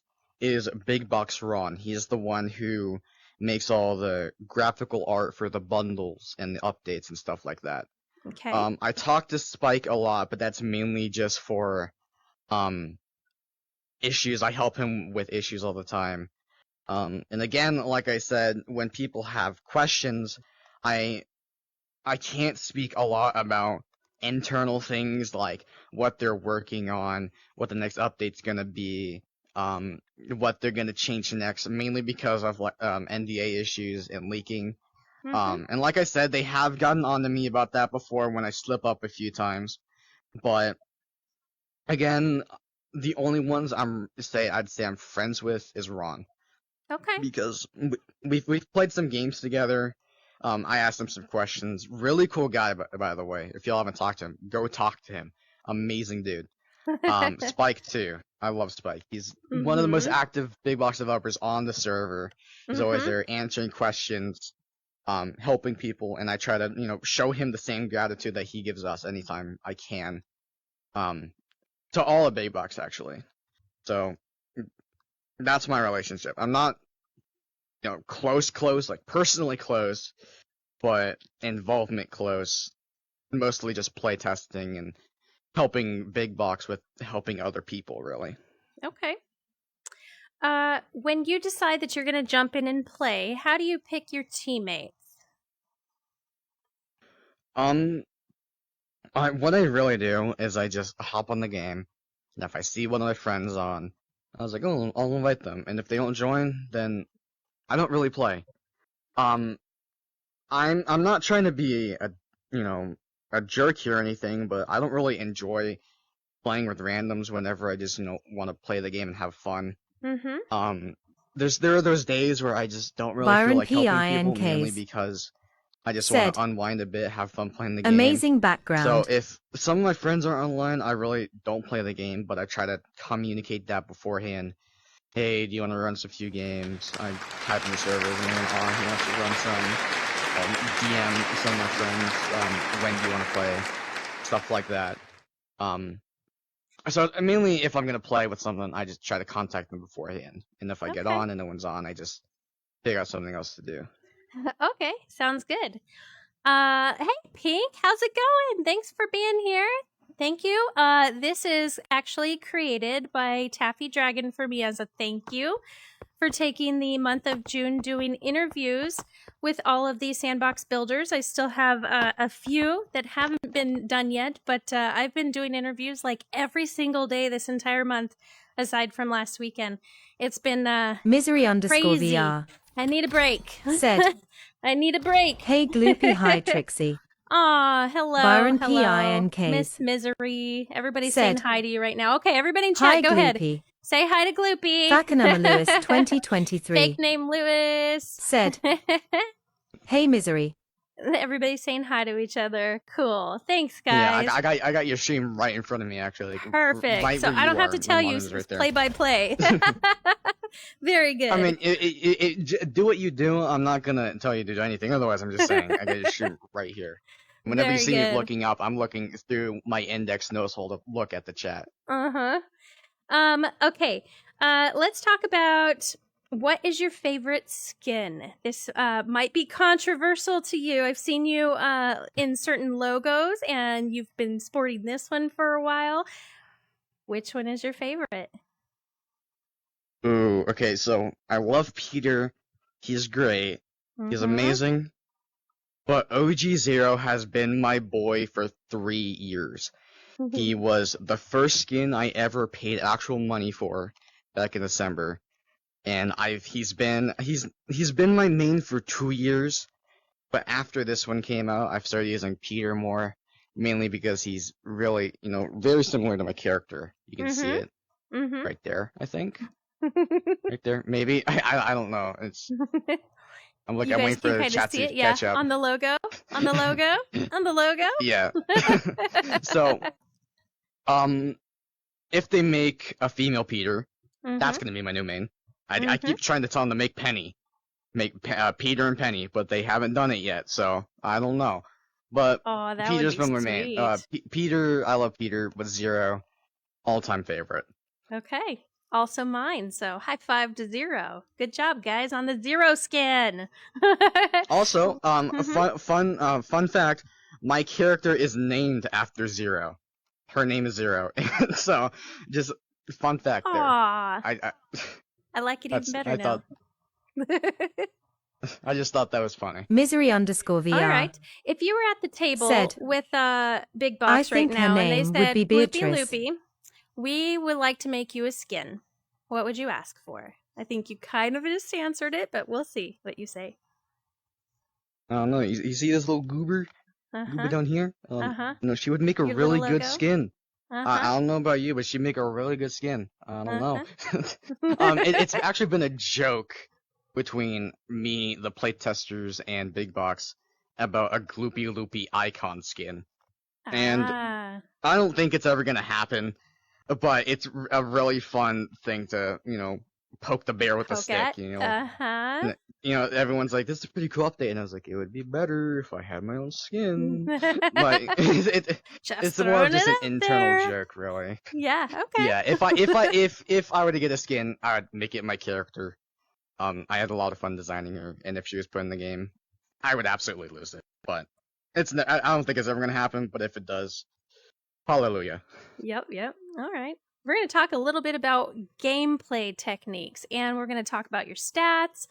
[SPEAKER 2] is Big Box Ron. He's the one who makes all the graphical art for the bundles and the updates and stuff like that.
[SPEAKER 1] Okay.
[SPEAKER 2] I talk to Spike a lot, but that's mainly just for issues. I help him with issues all the time. And again, like I said, when people have questions, I can't speak a lot about internal things like what they're working on, what the next update's gonna be, what they're gonna change next, mainly because of NDA issues and leaking. And like I said, they have gotten on to me about that before when I slip up a few times. But again, the only ones I'd say I'm friends with is Ron.
[SPEAKER 1] Okay.
[SPEAKER 2] Because we've played some games together. I asked him some questions. Really cool guy, by the way. If y'all haven't talked to him, go talk to him. Amazing dude. Spike too. I love Spike. He's one of the most active big box developers on the server. He's always there answering questions, helping people, and I try to, show him the same gratitude that he gives us anytime I can. To all of big box actually. So that's my relationship. I'm not, close, personally close, but involvement close. Mostly just playtesting and helping big box with helping other people, really.
[SPEAKER 1] Okay. When you decide that you're going to jump in and play, how do you pick your teammates?
[SPEAKER 2] What I really do is I just hop on the game, and if I see one of my friends on, I was like, oh, I'll invite them, and if they don't join, then I don't really play. I'm not trying to be a jerk here or anything, but I don't really enjoy playing with randoms whenever I just, want to play the game and have fun. there are those days where I just don't really feel
[SPEAKER 3] Byron
[SPEAKER 2] like helping people,
[SPEAKER 3] PINKs
[SPEAKER 2] mainly because I just want
[SPEAKER 3] said,
[SPEAKER 2] to unwind a bit, have fun playing the game.
[SPEAKER 3] amazing
[SPEAKER 2] So
[SPEAKER 3] background.
[SPEAKER 2] if some of my friends are online, I really don't play the game, but I try to communicate that beforehand. Hey, do you want to run some few games? I type in the servers and then he wants to run some. DM some of my friends when do you want to play, stuff like that. So mainly if I'm gonna play with someone, I just try to contact them beforehand, and if I get on and no one's on, I just figure out something else to do.
[SPEAKER 1] Okay, sounds good. Hey, Pink, how's it going? Thanks for being here. Thank you. This is actually created by Taffy Dragon for me as a thank you for taking the month of June doing interviews with all of these sandbox builders. I still have a few that haven't been done yet, but I've been doing interviews like every single day this entire month, aside from last weekend. It's been crazy.
[SPEAKER 3] Misery_VR
[SPEAKER 1] I need a break.
[SPEAKER 3] said,
[SPEAKER 1] I need a break.
[SPEAKER 3] hey Gloopy, hi Trixie.
[SPEAKER 1] Aw, hello.
[SPEAKER 3] Byron
[SPEAKER 1] hello.
[SPEAKER 3] PINKs
[SPEAKER 1] Miss Misery. Everybody's
[SPEAKER 3] said,
[SPEAKER 1] saying hi to you right now. Okay, everybody in chat,
[SPEAKER 3] hi
[SPEAKER 1] go
[SPEAKER 3] Gloopy.
[SPEAKER 1] ahead. Say hi to Gloopy.
[SPEAKER 3] Fakanama Lewis 2023
[SPEAKER 1] Fake name Lewis.
[SPEAKER 3] said, hey Misery.
[SPEAKER 1] Everybody's saying hi to each other. Cool. Thanks, guys.
[SPEAKER 2] Yeah, I got your stream right in front of me, actually.
[SPEAKER 1] Perfect.
[SPEAKER 2] Right
[SPEAKER 1] So
[SPEAKER 2] where
[SPEAKER 1] I don't
[SPEAKER 2] you
[SPEAKER 1] have
[SPEAKER 2] are.
[SPEAKER 1] to tell
[SPEAKER 2] My
[SPEAKER 1] you
[SPEAKER 2] monitor's right there.
[SPEAKER 1] play by play. Very good.
[SPEAKER 2] I mean, do what you do. I'm not gonna tell you to do anything. Otherwise, I'm just saying. I got your stream right here. Whenever you
[SPEAKER 1] Very
[SPEAKER 2] see
[SPEAKER 1] good.
[SPEAKER 2] me looking up, I'm looking through my index nose hole to look at the chat.
[SPEAKER 1] Okay. Let's talk about what is your favorite skin. This might be controversial to you. I've seen you in certain logos, and you've been sporting this one for a while. Which one is your favorite?
[SPEAKER 2] Ooh, okay, so I love Peter. He's great. He's amazing. But OG Zero has been my boy for 3 years. He was the first skin I ever paid actual money for back in December. And he's been my main for 2 years. But after this one came out, I've started using Peter more, mainly because he's really, very similar to my character. You can see it right there, I think. Right there, maybe. I don't know. I'm waiting for the chat to catch up.
[SPEAKER 1] On the logo, on the logo, on the logo.
[SPEAKER 2] Yeah. So, if they make a female Peter, that's gonna be my new main. I keep trying to tell them to make Peter and Penny, but they haven't done it yet. So I don't know. But Peter's been my main. Peter, I love Peter, but Zero, all-time favorite.
[SPEAKER 1] Okay. Also mine, so high five to Zero. Good job, guys, on the Zero skin.
[SPEAKER 2] Also, fun fact: my character is named after Zero. Her name is Zero, so just fun fact there.
[SPEAKER 1] I like it even better now.
[SPEAKER 2] I just thought that was funny.
[SPEAKER 3] Misery_VR.
[SPEAKER 1] All right. If you were at the table with Big Box
[SPEAKER 3] I
[SPEAKER 1] right
[SPEAKER 3] think
[SPEAKER 1] now,
[SPEAKER 3] her
[SPEAKER 1] and they
[SPEAKER 3] name
[SPEAKER 1] said,
[SPEAKER 3] would be Beatrice.
[SPEAKER 1] GloopyLoopy, we would like to make you a skin. What would you ask for? I think you kind of just answered it, but we'll see what you say.
[SPEAKER 2] I don't know. You see this little goober? Goober down here? She would make a really good skin. I don't know about you, but she'd make a really good skin. I don't know. It's actually been a joke between me, the playtesters, and Big Box about a GloopyLoopy icon skin. And I don't think it's ever gonna happen, but it's a really fun thing to, poke the bear with a stick, everyone's like, this is a pretty cool update, and I was like, it would be better if I had my own skin. But it's more of just an internal joke, really.
[SPEAKER 1] Yeah, okay.
[SPEAKER 2] Yeah, if I were to get a skin, I would make it my character. I had a lot of fun designing her, and if she was put in the game, I would absolutely lose it. But I don't think it's ever gonna happen, but if it does, hallelujah.
[SPEAKER 1] Yep. All right. We're going to talk a little bit about gameplay techniques, and we're going to talk about your stats.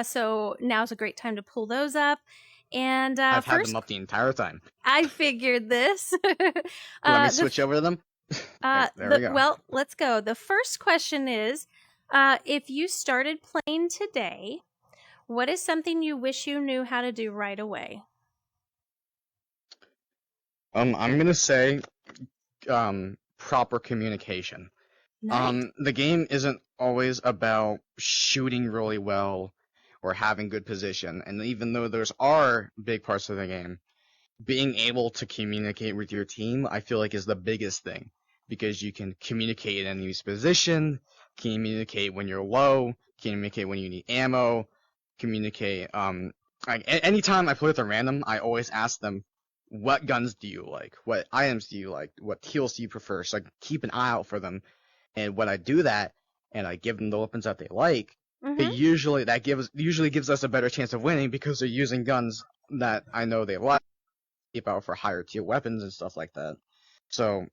[SPEAKER 1] So now's a great time to pull those up. And
[SPEAKER 2] I've had them up the entire time.
[SPEAKER 1] I figured this.
[SPEAKER 2] Let me switch over to them. There we go.
[SPEAKER 1] Well, let's go. The first question is, if you started playing today, what is something you wish you knew how to do right away?
[SPEAKER 2] I'm going to say proper communication.
[SPEAKER 1] Nice.
[SPEAKER 2] The game isn't always about shooting really well or having good position. And even though those are big parts of the game, being able to communicate with your team, I feel like is the biggest thing. Because you can communicate an enemy's position, communicate when you're low, communicate when you need ammo, communicate, like, anytime I play with a random, I always ask them, what guns do you like? What items do you like? What kills do you prefer? So I can keep an eye out for them. And when I do that, and I give them the weapons that they like, it usually gives us a better chance of winning because they're using guns that I know they like, keep out for higher tier weapons and stuff like that. So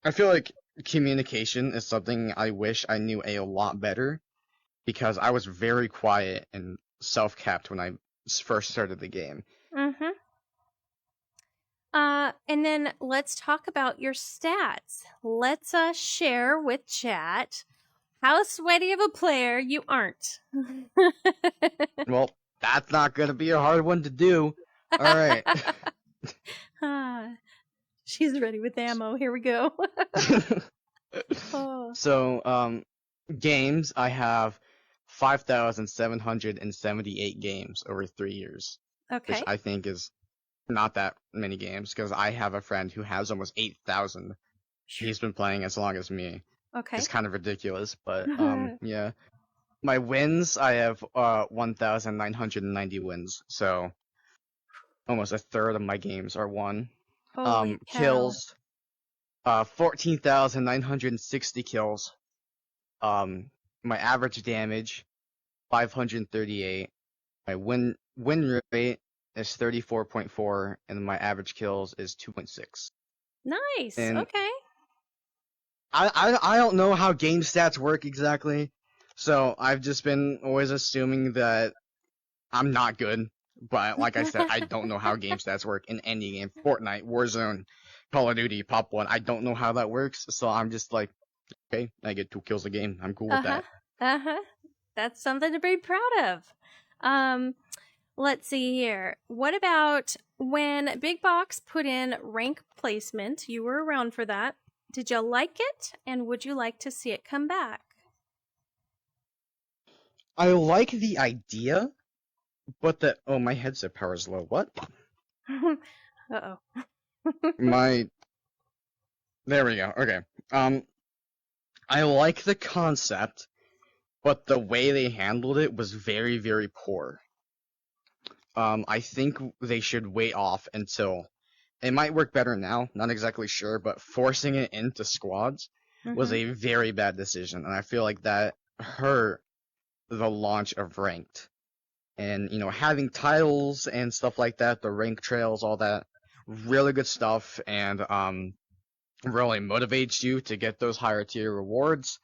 [SPEAKER 2] I feel like communication is something I wish I knew a lot better, because I was very quiet and self-capped when I first started the game.
[SPEAKER 1] And then let's talk about your stats. Let's share with chat how sweaty of a player you aren't.
[SPEAKER 2] Well, that's not going to be a hard one to do. All right.
[SPEAKER 1] She's ready with ammo. Here we go.
[SPEAKER 2] So, games, I have 5,778 games over 3 years.
[SPEAKER 1] Okay.
[SPEAKER 2] Which I think is not that many games, because I have a friend who has almost 8,000. He's been playing as long as me.
[SPEAKER 1] Okay.
[SPEAKER 2] It's kind of ridiculous, but yeah. My wins, I have 1,990 wins, so almost a third of my games are won.
[SPEAKER 1] Holy cow.
[SPEAKER 2] Kills, 14,960 kills. My average damage, 538. My win rate is 34.4, and my average kills is 2.6.
[SPEAKER 1] Nice.
[SPEAKER 2] And
[SPEAKER 1] okay.
[SPEAKER 2] I don't know how game stats work exactly, so I've just been always assuming that I'm not good. But like I said, I don't know how game stats work in any game. Fortnite, Warzone, Call of Duty, Pop 1. I don't know how that works, so I'm just like, okay, I get 2 kills a game. I'm cool with that.
[SPEAKER 1] That's something to be proud of. Let's see here. What about when Big Box put in rank placement? You were around for that. Did you like it? And would you like to see it come back?
[SPEAKER 2] I like the idea, but oh, my headset power is low. What?
[SPEAKER 1] Uh-oh.
[SPEAKER 2] There we go. Okay. I like the concept, but the way they handled it was very, very poor. I think they should wait off until... It might work better now, not exactly sure, but forcing it into squads was a very bad decision, and I feel like that hurt the launch of Ranked. And, having titles and stuff like that, the rank trails, all that, really good stuff, and really motivates you to get those higher tier rewards,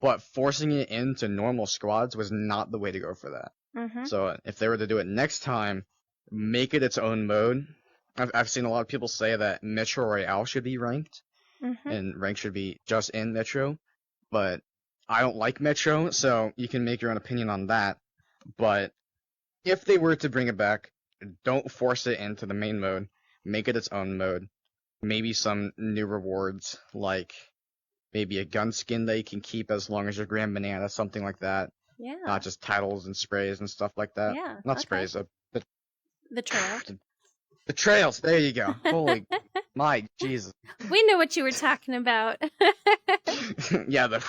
[SPEAKER 2] but forcing it into normal squads was not the way to go for that. So if they were to do it next time, make it its own mode. I've seen a lot of people say that Metro Royale should be ranked, and rank should be just in Metro, but I don't like Metro, so you can make your own opinion on that. But if they were to bring it back, don't force it into the main mode, make it its own mode. Maybe some new rewards, like maybe a gun skin that you can keep as long as your Grand Banana, something like that.
[SPEAKER 1] Yeah.
[SPEAKER 2] Not just titles and sprays and stuff like that.
[SPEAKER 1] Yeah.
[SPEAKER 2] Not sprays,
[SPEAKER 1] the trail.
[SPEAKER 2] The trails, there you go. Holy, my Jesus.
[SPEAKER 1] We knew what you were talking about.
[SPEAKER 2] Yeah,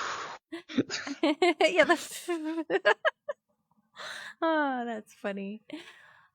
[SPEAKER 1] Oh, that's funny.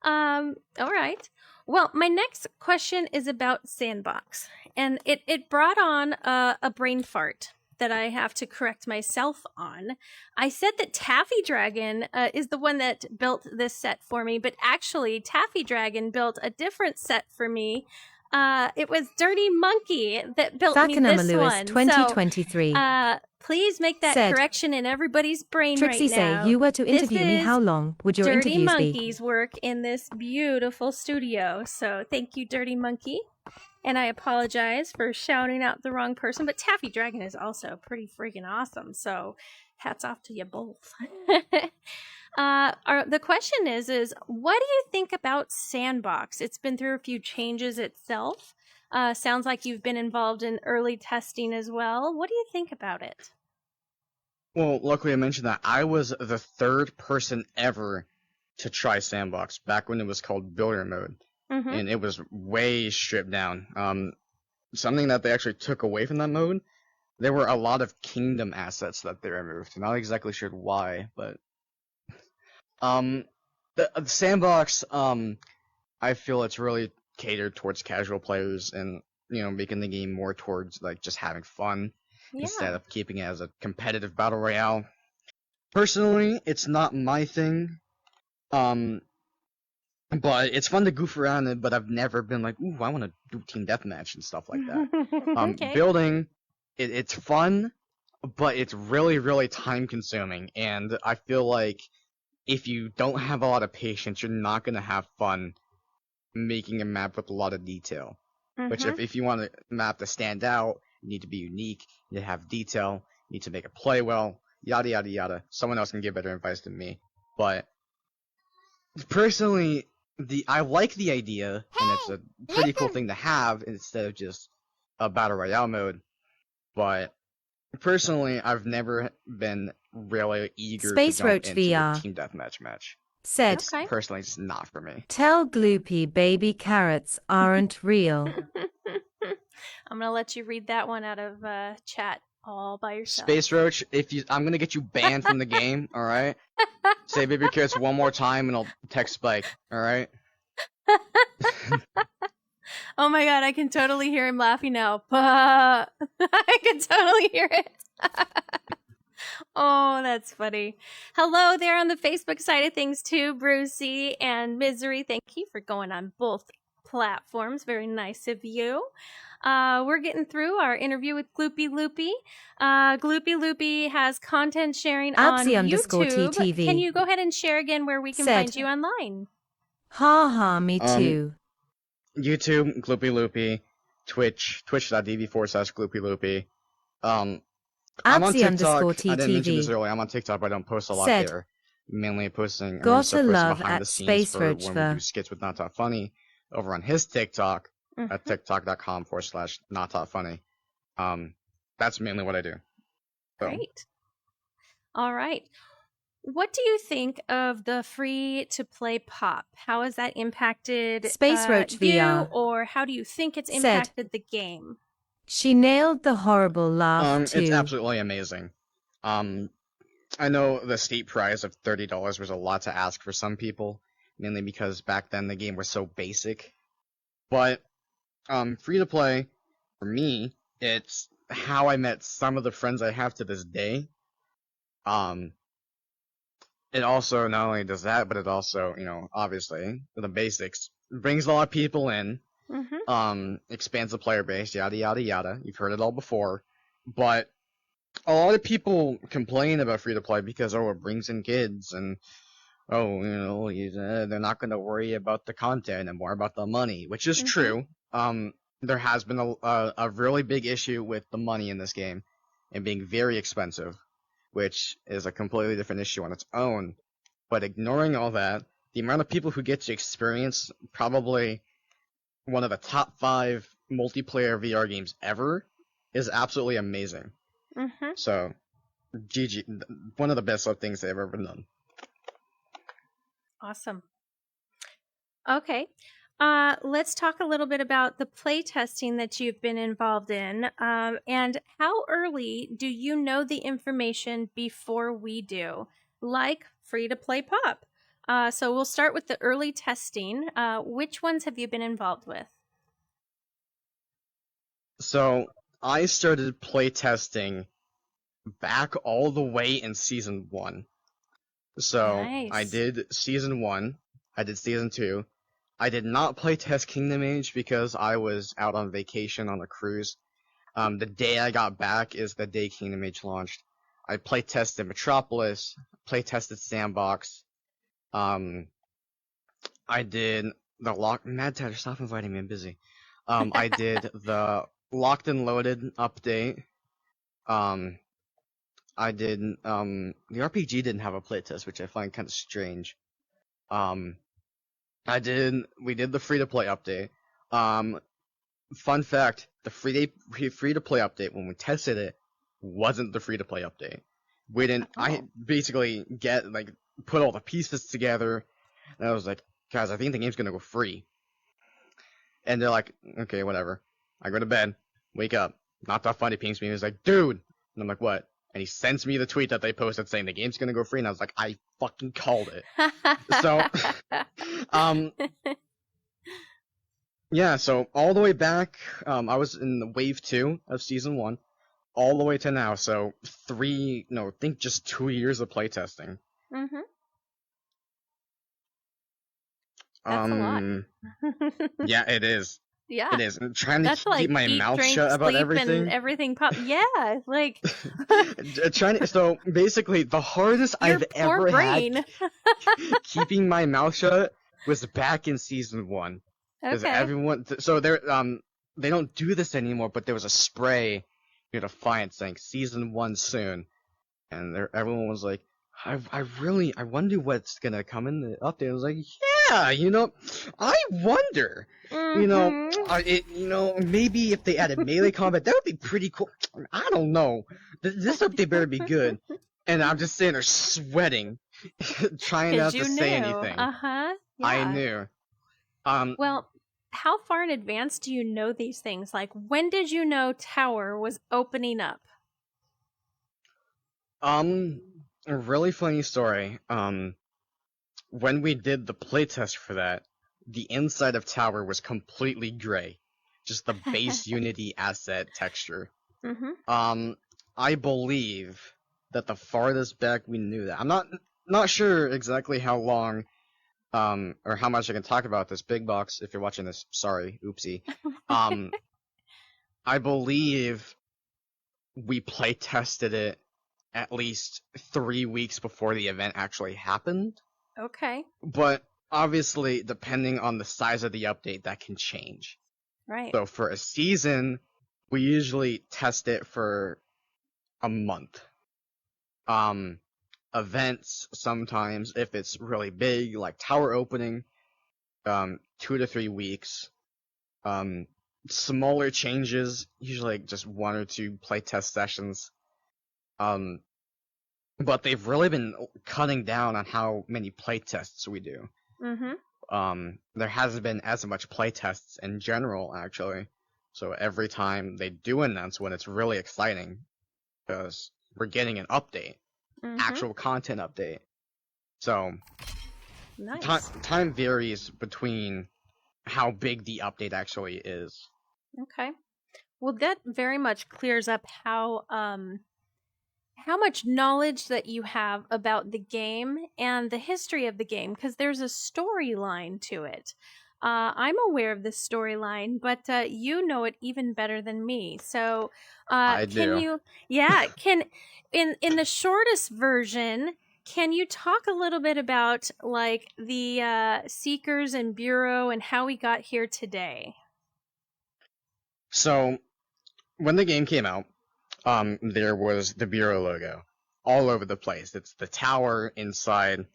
[SPEAKER 1] All right. Well, my next question is about Sandbox, and it brought on a brain fart that I have to correct myself on. I said that Taffy Dragon is the one that built this set for me, but actually Taffy Dragon built a different set for me. It was Dirty Monkey that built me this
[SPEAKER 3] Lewis,
[SPEAKER 1] one.
[SPEAKER 3] 2023.
[SPEAKER 1] So, please make that correction in everybody's brain
[SPEAKER 3] Trixie
[SPEAKER 1] right now.
[SPEAKER 3] say you were to interview me. How long would your
[SPEAKER 1] Dirty
[SPEAKER 3] interviews be?
[SPEAKER 1] Monkey's work in this beautiful studio. So thank you, Dirty Monkey. And I apologize for shouting out the wrong person, but Taffy Dragon is also pretty freaking awesome. So hats off to you both. The question is what do you think about Sandbox? It's been through a few changes itself. Sounds like you've been involved in early testing as well. What do you think about it?
[SPEAKER 2] Well, luckily I mentioned that I was the third person ever to try Sandbox back when it was called Builder Mode, and it was way stripped down. Something that they actually took away from that mode, there were a lot of kingdom assets that they removed. Not exactly sure why, but the Sandbox, I feel it's really catered towards casual players and making the game more towards like just having fun instead of keeping it as a competitive battle royale. Personally, it's not my thing. But it's fun to goof around in, but I've never been like, ooh, I want to do team deathmatch and stuff like that.
[SPEAKER 1] Okay.
[SPEAKER 2] Building, it's fun, but it's really, really time consuming, and I feel like if you don't have a lot of patience, you're not going to have fun making a map with a lot of detail. Which, if you want a map to stand out, you need to be unique, you need to have detail, you need to make it play well, yada yada yada. Someone else can give better advice than me, but personally, I like the idea, and it's a pretty cool thing to have instead of just a battle royale mode. But personally, I've never been really eager
[SPEAKER 3] Space
[SPEAKER 2] to jump
[SPEAKER 3] Roach
[SPEAKER 2] into
[SPEAKER 3] VR
[SPEAKER 2] the team deathmatch match.
[SPEAKER 3] said,
[SPEAKER 1] Okay.
[SPEAKER 2] Personally, it's not for me.
[SPEAKER 3] "Tell Gloopy baby carrots aren't real."
[SPEAKER 1] I'm gonna let you read that one out of chat all by yourself.
[SPEAKER 2] Space Roach, I'm gonna get you banned from the game. All right. Say baby carrots one more time, and I'll text Spike. All right.
[SPEAKER 1] Oh my god, I can totally hear him laughing now. I can totally hear it. Oh, that's funny. Hello there on the Facebook side of things too, Brucey and Misery. Thank you for going on both platforms. Very nice of you. We're getting through our interview with GloopyLoopy. GloopyLoopy has content sharing on YouTube.
[SPEAKER 3] @Absy_TTV
[SPEAKER 1] Can you go ahead and share again where we can
[SPEAKER 3] said,
[SPEAKER 1] find you online?
[SPEAKER 3] "Ha ha, me too."
[SPEAKER 2] YouTube, GloopyLoopy, Twitch, twitch.tv/GloopyLoopy. I'm on TikTok. I didn't mention this
[SPEAKER 3] @Absy_TTV
[SPEAKER 2] earlier. I'm on TikTok, but I don't post a lot
[SPEAKER 3] said,
[SPEAKER 2] there. Mainly posting
[SPEAKER 3] "Gotta love
[SPEAKER 2] behind the scenes
[SPEAKER 3] @Space
[SPEAKER 2] for when we
[SPEAKER 3] Roachver."
[SPEAKER 2] do skits with Not That Funny over on his TikTok
[SPEAKER 1] Mm-hmm.
[SPEAKER 2] at tiktok.com/Not That Funny. That's mainly what I do. So.
[SPEAKER 1] Great. All right. What do you think of the free-to-play pop? How has that impacted
[SPEAKER 3] Space Roach
[SPEAKER 1] you,
[SPEAKER 3] VR
[SPEAKER 1] or how do you think it's
[SPEAKER 3] said,
[SPEAKER 1] impacted the game?
[SPEAKER 3] "She nailed the horrible laugh too."
[SPEAKER 2] It's absolutely amazing. I know the steep price of $30 was a lot to ask for some people, mainly because back then the game was so basic. But free to play, for me, it's how I met some of the friends I have to this day. It also not only does that, but it also, obviously, the basics, brings a lot of people in, expands the player base, yada yada yada. You've heard it all before. But a lot of people complain about free to play because it brings in kids and they're not going to worry about the content and more about the money, which is true. There has been a really big issue with the money in this game and being very expensive, which is a completely different issue on its own. But ignoring all that, the amount of people who get to experience probably one of the top 5 multiplayer VR games ever is absolutely amazing. So, GG, one of the best things they've ever done.
[SPEAKER 1] Awesome. Okay. Let's talk a little bit about the play testing that you've been involved in. And how early do you know the information before we do, like free-to-play pop? So we'll start with the early testing. Which ones have you been involved with?
[SPEAKER 2] So, I started play testing back all the way in Season 1. So,
[SPEAKER 1] Nice.
[SPEAKER 2] I did Season 1, I did Season 2. I did not play test Kingdom Age because I was out on vacation on a cruise. The day I got back is the day Kingdom Age launched. I play tested Metropolis, play tested Sandbox. I did the Mad Tatter, stop inviting me, I'm busy. I did the Locked and Loaded update. I did, the RPG didn't have a playtest, which I find kind of strange. We did the free-to-play update. Fun fact, the free-to-play update, when we tested it, wasn't the free-to-play update. We didn't.
[SPEAKER 1] Oh.
[SPEAKER 2] I basically put all the pieces together, and I was like, guys, I think the game's gonna go free. And they're like, okay, whatever. I go to bed, wake up, not that funny pings me. He's like, dude, and I'm like, what? And he sends me the tweet that they posted saying the game's gonna go free, and I was like, I fucking called it. So, yeah. So all the way back, I was in the wave 2 of season 1. All the way to now, so I think just 2 years of playtesting.
[SPEAKER 1] Mm-hmm. That's a lot.
[SPEAKER 2] Yeah, it is.
[SPEAKER 1] Yeah.
[SPEAKER 2] It is. I'm trying to
[SPEAKER 1] That's
[SPEAKER 2] keep
[SPEAKER 1] like
[SPEAKER 2] my
[SPEAKER 1] eat,
[SPEAKER 2] mouth
[SPEAKER 1] drink,
[SPEAKER 2] shut about
[SPEAKER 1] sleep,
[SPEAKER 2] everything.
[SPEAKER 1] and everything pop. Yeah, like
[SPEAKER 2] So basically, the hardest
[SPEAKER 1] your
[SPEAKER 2] I've
[SPEAKER 1] poor
[SPEAKER 2] ever
[SPEAKER 1] brain.
[SPEAKER 2] had keeping my mouth shut was back in season 1. Because
[SPEAKER 1] Okay.
[SPEAKER 2] everyone, so they don't do this anymore. But there was a spray near the Defiant saying season 1 soon, and everyone was like, I wonder what's gonna come in the update. I was like, yeah, I wonder,
[SPEAKER 1] Mm-hmm.
[SPEAKER 2] maybe if they added melee combat, that would be pretty cool. I don't know. This update better be good. And I'm just sitting there sweating, trying not to say anything.
[SPEAKER 1] Uh-huh. Yeah.
[SPEAKER 2] I knew.
[SPEAKER 1] Well, how far in advance do you know these things? Like, when did you know Tower was opening up?
[SPEAKER 2] A really funny story. When we did the playtest for that, the inside of Tower was completely gray. Just the base Unity asset texture.
[SPEAKER 1] Mm-hmm.
[SPEAKER 2] I believe that the farthest back we knew that. I'm not sure exactly how long, or how much I can talk about this. Big Box, if you're watching this, sorry, oopsie. I believe we playtested it at least 3 weeks before the event actually happened.
[SPEAKER 1] Okay.
[SPEAKER 2] But obviously, depending on the size of the update, that can change.
[SPEAKER 1] Right.
[SPEAKER 2] So for a season, we usually test it for a month. Events, sometimes, if it's really big, like Tower opening, 2 to 3 weeks. Smaller changes, usually just 1 or 2 playtest sessions. But they've really been cutting down on how many playtests we do.
[SPEAKER 1] Mm-hmm.
[SPEAKER 2] There hasn't been as much playtests in general, actually. So every time they do announce one, it's really exciting because we're getting an update, actual content update. So
[SPEAKER 1] nice.
[SPEAKER 2] Time varies between how big the update actually is.
[SPEAKER 1] Okay. Well, that very much clears up how much knowledge that you have about the game and the history of the game, because there's a storyline to it. I'm aware of this storyline, but you know it even better than me. So,
[SPEAKER 2] I
[SPEAKER 1] can
[SPEAKER 2] do.
[SPEAKER 1] you? Yeah, in the shortest version, can you talk a little bit about like the Seekers and Bureau and how we got here today?
[SPEAKER 2] So, when the game came out, there was the Bureau logo all over the place. It's the tower inside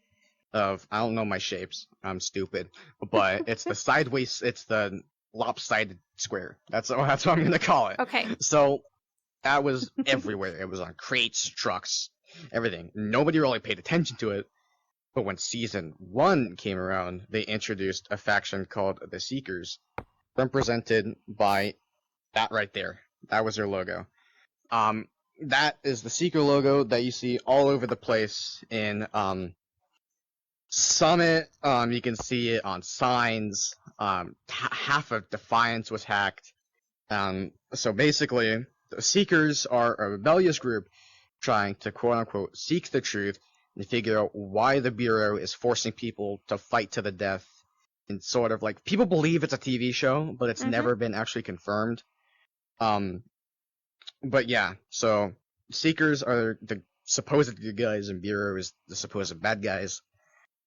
[SPEAKER 2] of, I don't know my shapes, I'm stupid, but it's the sideways, it's the lopsided square. That's what I'm gonna call it.
[SPEAKER 1] Okay.
[SPEAKER 2] So, that was everywhere. It was on crates, trucks, everything. Nobody really paid attention to it, but when Season 1 came around, they introduced a faction called the Seekers, represented by that right there. That was their logo. That is the Seeker logo that you see all over the place in Summit. You can see it on signs. Half of Defiance was hacked. So basically, the Seekers are a rebellious group trying to quote-unquote seek the truth and figure out why the Bureau is forcing people to fight to the death. And sort of like, people believe it's a TV show, but it's never been actually confirmed. But yeah, so Seekers are the supposed good guys and Bureau is the supposed bad guys.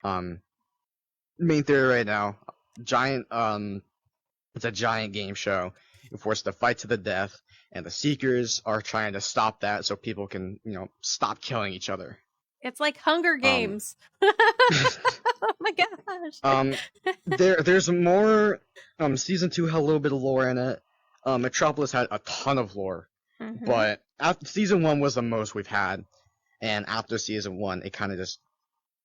[SPEAKER 2] Main theory right now, it's a giant game show. You're forced to fight to the death, and the Seekers are trying to stop that so people can, stop killing each other.
[SPEAKER 1] It's like Hunger Games. Oh my gosh.
[SPEAKER 2] There's more. Season 2 had a little bit of lore in it. Metropolis had a ton of lore, but Season 1 was the most we've had. and after season 1, it kind of just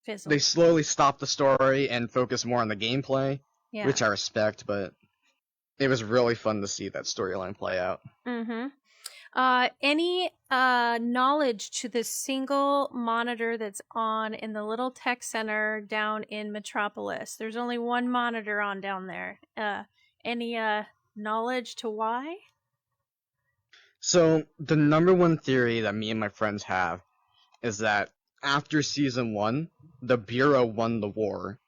[SPEAKER 1] Fizzled.
[SPEAKER 2] they slowly stopped the story and focused more on the gameplay,
[SPEAKER 1] Yeah.
[SPEAKER 2] which I respect, but it was really fun to see that storyline play out.
[SPEAKER 1] Mm-hmm. Any knowledge to the single monitor that's on in the little tech center down in Metropolis? There's only one monitor on down there. Any knowledge to why?
[SPEAKER 2] So, the number one theory that me and my friends have is that after season 1, the Bureau won the war.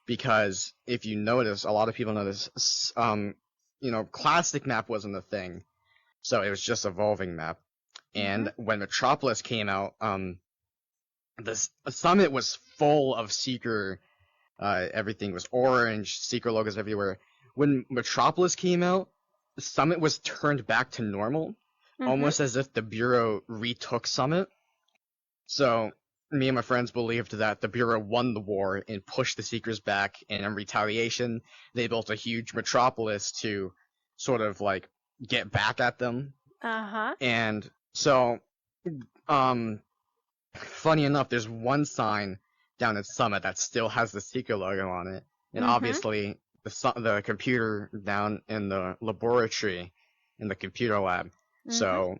[SPEAKER 2] Because if you notice, a lot of people notice, classic map wasn't a thing. So it was just evolving map. And when Metropolis came out, the summit was full of Seeker, everything was orange, Seeker logos everywhere. When Metropolis came out, the summit was turned back to normal, almost as if the Bureau retook summit. So me and my friends believed that the Bureau won the war and pushed the Seekers back, and in retaliation, they built a huge Metropolis to sort of, like, get back at them. And so, funny enough, there's one sign down at Summit that still has the Seeker logo on it, and obviously, the computer down in the laboratory, in the computer lab. So,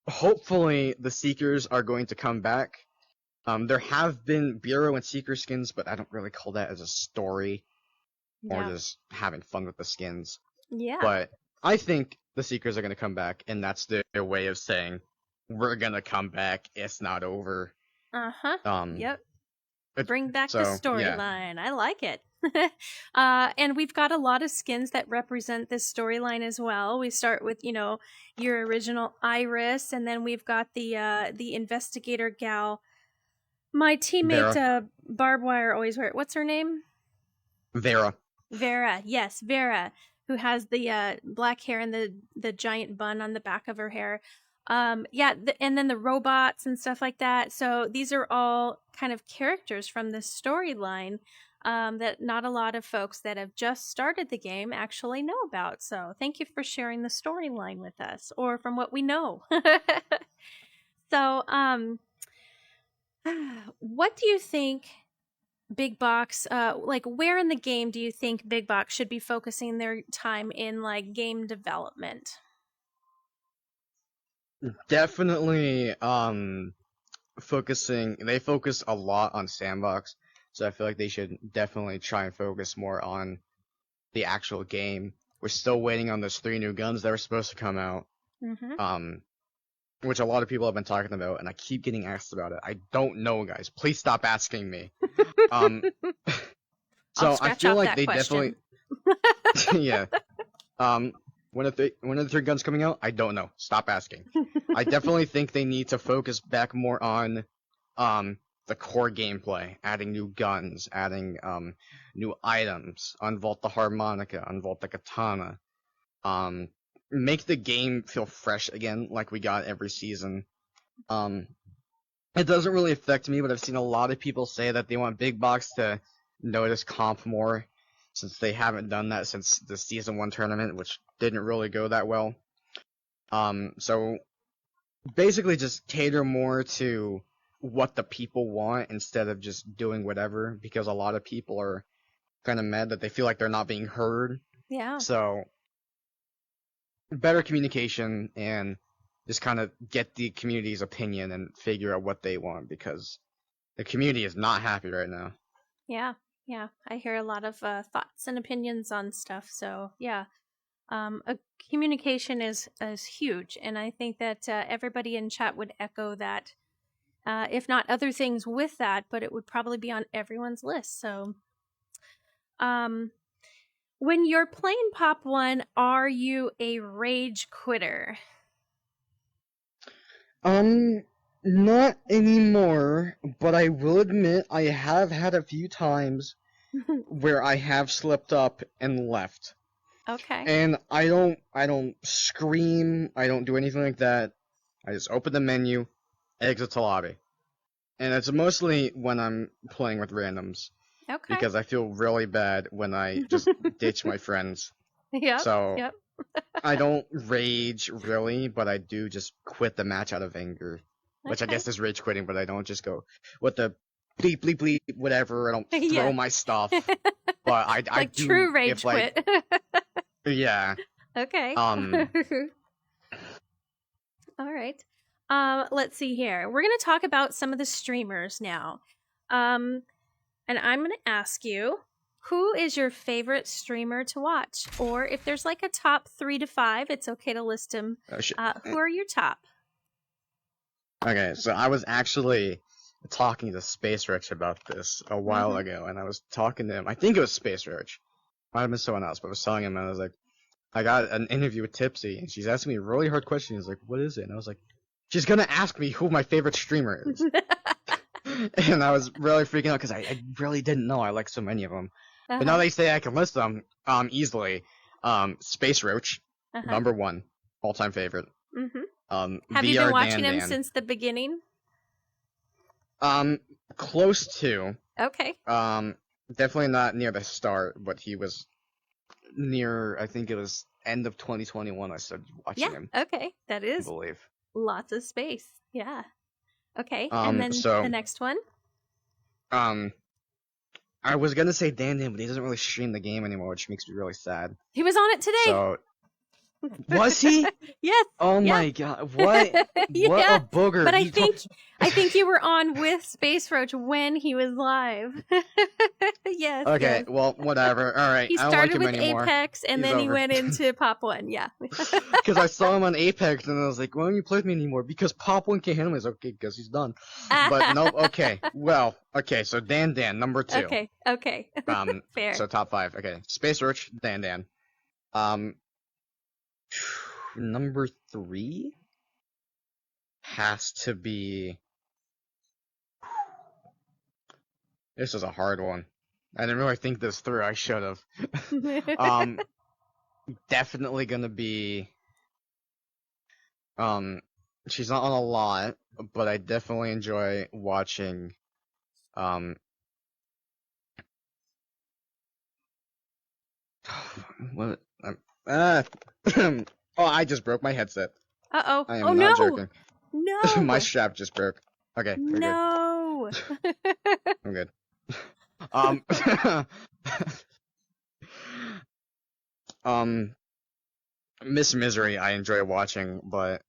[SPEAKER 2] hopefully, the Seekers are going to come back. There have been Bureau and Seeker skins, but I don't really call that as a story, or just having fun with the skins.
[SPEAKER 1] Yeah.
[SPEAKER 2] But I think the Seekers are going to come back, and that's their way of saying, we're going to come back, it's not over.
[SPEAKER 1] Yep. Bring back the storyline. I like it. And we've got a lot of skins that represent this storyline as well. We start with, your original Iris, and then we've got the investigator gal. My teammate Barbed Wire always wear it. What's her name?
[SPEAKER 2] Vera.
[SPEAKER 1] Yes, Vera, who has the black hair and the giant bun on the back of her hair. And then the robots and stuff like that. So these are all kind of characters from the storyline that not a lot of folks that have just started the game actually know about. So thank you for sharing the storyline with us, or from what we know. So, what do you think Big Box, where in the game do you think Big Box should be focusing their time in, like, game development?
[SPEAKER 2] Definitely, they focus a lot on Sandbox, so I feel like they should definitely try and focus more on the actual game. We're still waiting on those 3 new guns that were supposed to come out, which a lot of people have been talking about, and I keep getting asked about it. I don't know, guys. Please stop asking me. So I feel like they
[SPEAKER 1] question.
[SPEAKER 2] definitely, yeah. When are the 3 guns coming out? I don't know. Stop asking. I definitely think they need to focus back more on the core gameplay, adding new guns, adding new items, unvault the harmonica, unvault the katana, make the game feel fresh again, like we got every season. It doesn't really affect me, but I've seen a lot of people say that they want Big Box to notice comp more, since they haven't done that since the season 1 tournament, which didn't really go that well. So basically just cater more to what the people want instead of just doing whatever, because a lot of people are kind of mad that they feel like they're not being heard.
[SPEAKER 1] Yeah.
[SPEAKER 2] So better communication and just kind of get the community's opinion and figure out what they want, because the community is not happy right now.
[SPEAKER 1] Yeah. I hear a lot of thoughts and opinions on stuff. So yeah, communication is huge, and I think that everybody in chat would echo that. If not other things with that, but it would probably be on everyone's list. So, when you're playing Pop 1, are you a rage quitter?
[SPEAKER 2] Not anymore, but I will admit I have had a few times where I have slipped up and left.
[SPEAKER 1] Okay.
[SPEAKER 2] And I don't scream, I don't do anything like that. I just open the menu, exit to lobby. And it's mostly when I'm playing with randoms.
[SPEAKER 1] Okay.
[SPEAKER 2] Because I feel really bad when I just ditch my friends.
[SPEAKER 1] Yep.
[SPEAKER 2] So
[SPEAKER 1] Yep.
[SPEAKER 2] I don't rage really, but I do just quit the match out of anger. which I
[SPEAKER 1] Okay.
[SPEAKER 2] guess is rage quitting, but I don't just go with the bleep bleep bleep whatever. I don't throw
[SPEAKER 1] Yeah.
[SPEAKER 2] my stuff, but I
[SPEAKER 1] Like
[SPEAKER 2] do
[SPEAKER 1] true rage
[SPEAKER 2] if like
[SPEAKER 1] quit.
[SPEAKER 2] yeah.
[SPEAKER 1] Okay. All right. Let's see here. We're going to talk about some of the streamers now. And I'm going to ask you, who is your favorite streamer to watch? Or if there's like a top 3 to 5, it's okay to list them. Who are your top?
[SPEAKER 2] Okay, so I was actually talking to Space Rich about this a while ago, and I was talking to him. I think it was Space Rich. Might have been someone else, but I was telling him, and I was like, I got an interview with Tipsy, and she's asking me a really hard question. He's like, what is it? And I was like, she's gonna ask me who my favorite streamer is. And I was really freaking out, because I really didn't know. I like so many of them. But now they say I can list them easily. Space Roach, number 1, all-time favorite.
[SPEAKER 1] Have you been watching him since the beginning?
[SPEAKER 2] Close to.
[SPEAKER 1] Okay.
[SPEAKER 2] Definitely not near the start, but he was near, I think it was end of 2021 I started watching him.
[SPEAKER 1] Okay. That is
[SPEAKER 2] I believe.
[SPEAKER 1] Lots of space. Yeah. Okay. And then the next one?
[SPEAKER 2] I was gonna say Dan, but he doesn't really stream the game anymore, which makes me really sad.
[SPEAKER 1] He was on it today.
[SPEAKER 2] So, was he?
[SPEAKER 1] Yes.
[SPEAKER 2] Oh my god! What? What a booger!
[SPEAKER 1] But I think you were on with Space Roach when he was live. Yes.
[SPEAKER 2] Okay.
[SPEAKER 1] Yes.
[SPEAKER 2] Well, whatever. All right.
[SPEAKER 1] He
[SPEAKER 2] I don't like
[SPEAKER 1] started
[SPEAKER 2] him
[SPEAKER 1] with
[SPEAKER 2] anymore.
[SPEAKER 1] Apex, and then he went into Pop 1. Yeah.
[SPEAKER 2] Because I saw him on Apex, and I was like, "Why don't you play with me anymore?" Because Pop 1 can't handle me. I was like, okay, because he's done. But no. Okay. Well. Okay. So Dan, number 2.
[SPEAKER 1] Okay. Fair.
[SPEAKER 2] So top 5. Okay. Space Roach, Dan. Number 3 has to be. This is a hard one. I didn't really think this through. I should have. Definitely gonna be. She's not on a lot, but I definitely enjoy watching. What? Oh, I just broke my headset.
[SPEAKER 1] Uh-oh.
[SPEAKER 2] I am not joking.
[SPEAKER 1] No.
[SPEAKER 2] My strap just broke. Okay.
[SPEAKER 1] No.
[SPEAKER 2] I'm good. Miss Misery, I enjoy watching, but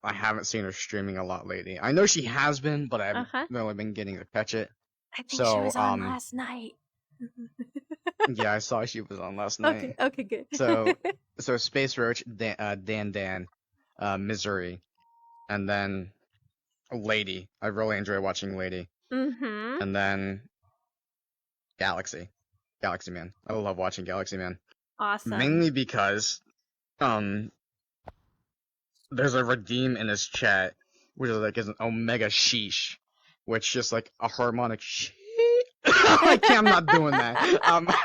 [SPEAKER 2] I haven't seen her streaming a lot lately. I know she has been, but I haven't really been getting to catch it.
[SPEAKER 1] I think she was on last night.
[SPEAKER 2] Yeah, I saw she was on last night.
[SPEAKER 1] Okay, good.
[SPEAKER 2] So Space Roach, Dan, Misery, and then Lady. I really enjoy watching Lady. And then Galaxy Man. I love watching Galaxy Man.
[SPEAKER 1] Awesome.
[SPEAKER 2] Mainly because, there's a redeem in his chat, which is like an Omega Sheesh, which just like a harmonic sheesh. I'm not doing that.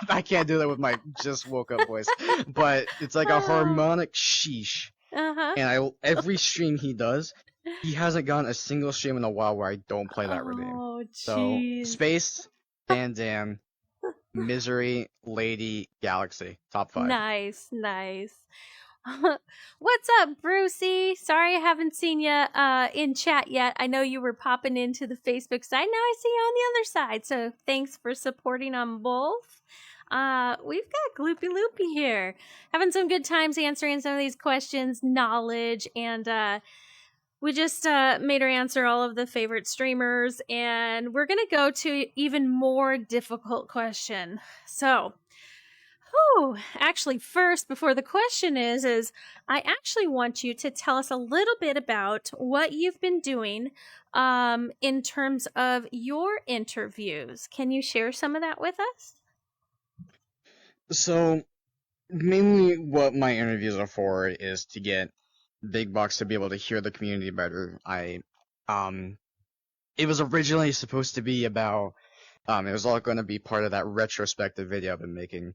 [SPEAKER 2] I can't do that with my just woke up voice. But it's like a harmonic sheesh. And every stream he does, he hasn't gone a single stream in a while where I don't play that redeem.
[SPEAKER 1] Oh,
[SPEAKER 2] So Space, Dan, Misery, Lady, Galaxy, top 5.
[SPEAKER 1] Nice. What's up, Brucey? Sorry I haven't seen you in chat yet. I know you were popping into the Facebook side. Now I see you on the other side. So thanks for supporting on both. We've got GloopyLoopy here, having some good times answering some of these questions, knowledge, and we just made her answer all of the favorite streamers, and we're gonna go to even more difficult question. So, actually, first, before the question is I actually want you to tell us a little bit about what you've been doing in terms of your interviews. Can you share some of that with us?
[SPEAKER 2] So, mainly what my interviews are for is to get big bucks to be able to hear the community better. It was originally supposed to be about, it was all going to be part of that retrospective video I've been making.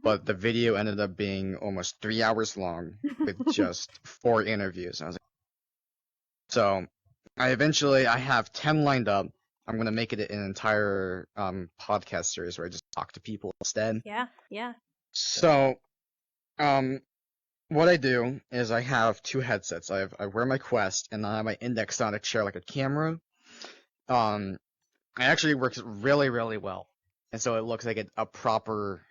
[SPEAKER 2] But the video ended up being almost 3 hours long with just 4 interviews. And I was like, so I have 10 lined up. I'm going to make it an entire podcast series where I just talk to people instead.
[SPEAKER 1] Yeah.
[SPEAKER 2] So, what I do is I have two headsets. I wear my Quest, and I have my index on a chair like a camera. It actually works really, really well. And so it looks like a proper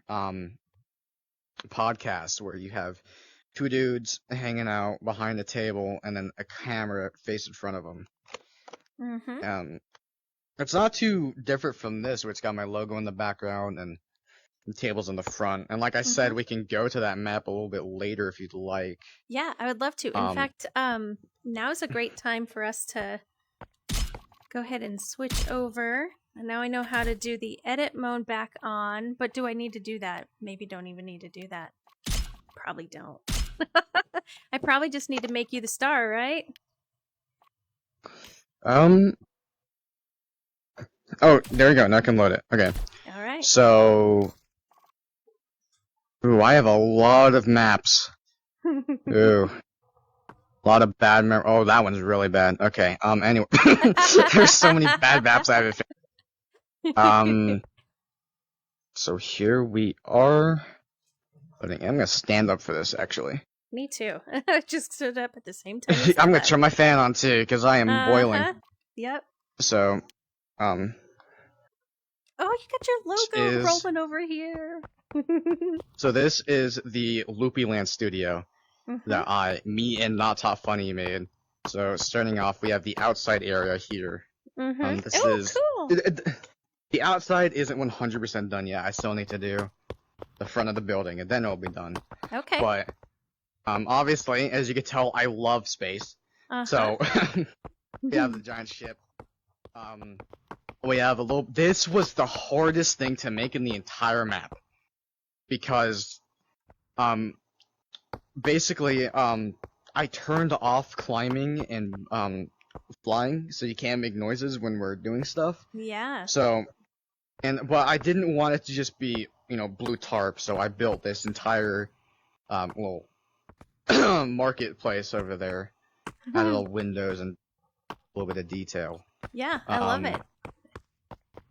[SPEAKER 2] podcast where you have two dudes hanging out behind a table and then a camera face in front of them. It's not too different from this, where it's got my logo in the background and the tables in the front. And like I said, we can go to that map a little bit later if you'd like.
[SPEAKER 1] Yeah, I would love to. In fact, now's a great time for us to go ahead and switch over. And now I know how to do the edit mode back on, but do I need to do that? Maybe don't even need to do that. Probably don't. I probably just need to make you the star, right?
[SPEAKER 2] Oh, there you go. Now I can load it. Okay.
[SPEAKER 1] All right.
[SPEAKER 2] So, ooh, I have a lot of maps. Ooh. A lot of bad oh, that one's really bad. Okay, anyway. There's so many bad maps I haven't found. So here we are. I'm gonna stand up for this, actually.
[SPEAKER 1] Me too. I just stood up at the same time.
[SPEAKER 2] I'm gonna turn my fan on, too, because I am boiling.
[SPEAKER 1] Yep.
[SPEAKER 2] So,
[SPEAKER 1] oh, you got your logo rolling over here.
[SPEAKER 2] So this is the Loopyland studio that me and Not Top Funny made. So starting off, we have the outside area here.
[SPEAKER 1] Cool.
[SPEAKER 2] The outside isn't 100% done yet. I still need to do the front of the building, and then it'll be done. Okay. But obviously, as you can tell, I love space. So we have the giant ship. We have a little. This was the hardest thing to make in the entire map, because basically I turned off climbing and flying, so you can't make noises when we're doing stuff.
[SPEAKER 1] Yeah.
[SPEAKER 2] So, but I didn't want it to just be, blue tarp, so I built this entire little marketplace over there. Added little windows and a little bit of detail.
[SPEAKER 1] Yeah, I love it.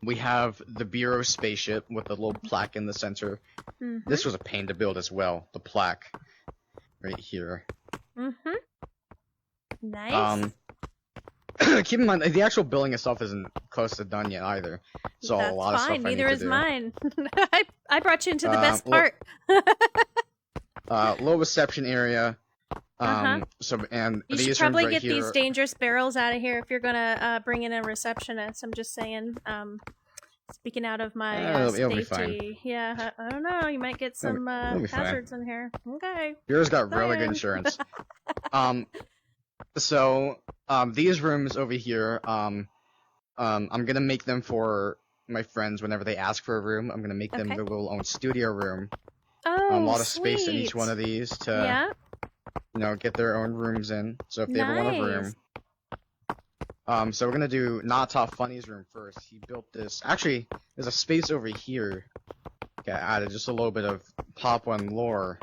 [SPEAKER 2] We have the Bureau spaceship with the little plaque in the center. This was a pain to build as well, the plaque right here.
[SPEAKER 1] Nice.
[SPEAKER 2] Keep in mind, the actual building itself isn't close to done yet either. So
[SPEAKER 1] That's
[SPEAKER 2] a lot of stuff
[SPEAKER 1] fine.
[SPEAKER 2] I
[SPEAKER 1] Neither
[SPEAKER 2] need
[SPEAKER 1] is
[SPEAKER 2] to do.
[SPEAKER 1] mine. I brought you into the best part.
[SPEAKER 2] Low reception area. So and
[SPEAKER 1] you
[SPEAKER 2] these
[SPEAKER 1] should probably
[SPEAKER 2] rooms right
[SPEAKER 1] get
[SPEAKER 2] here,
[SPEAKER 1] these dangerous barrels out of here if you're gonna bring in a receptionist. I'm just saying. Speaking out of my
[SPEAKER 2] it'll be
[SPEAKER 1] safety,
[SPEAKER 2] fine.
[SPEAKER 1] Yeah, I don't know. You might get some hazards in here. Okay.
[SPEAKER 2] Yours got really good insurance. So these rooms over here, I'm gonna make them for my friends whenever they ask for a room. I'm gonna make them their little own studio room.
[SPEAKER 1] Oh,
[SPEAKER 2] a lot of space in each one of these to, get their own rooms in. So if they ever want a room. So we're gonna do Not Top Funny's room first. He built this. Actually, there's a space over here. Okay, I added just a little bit of Pop One lore.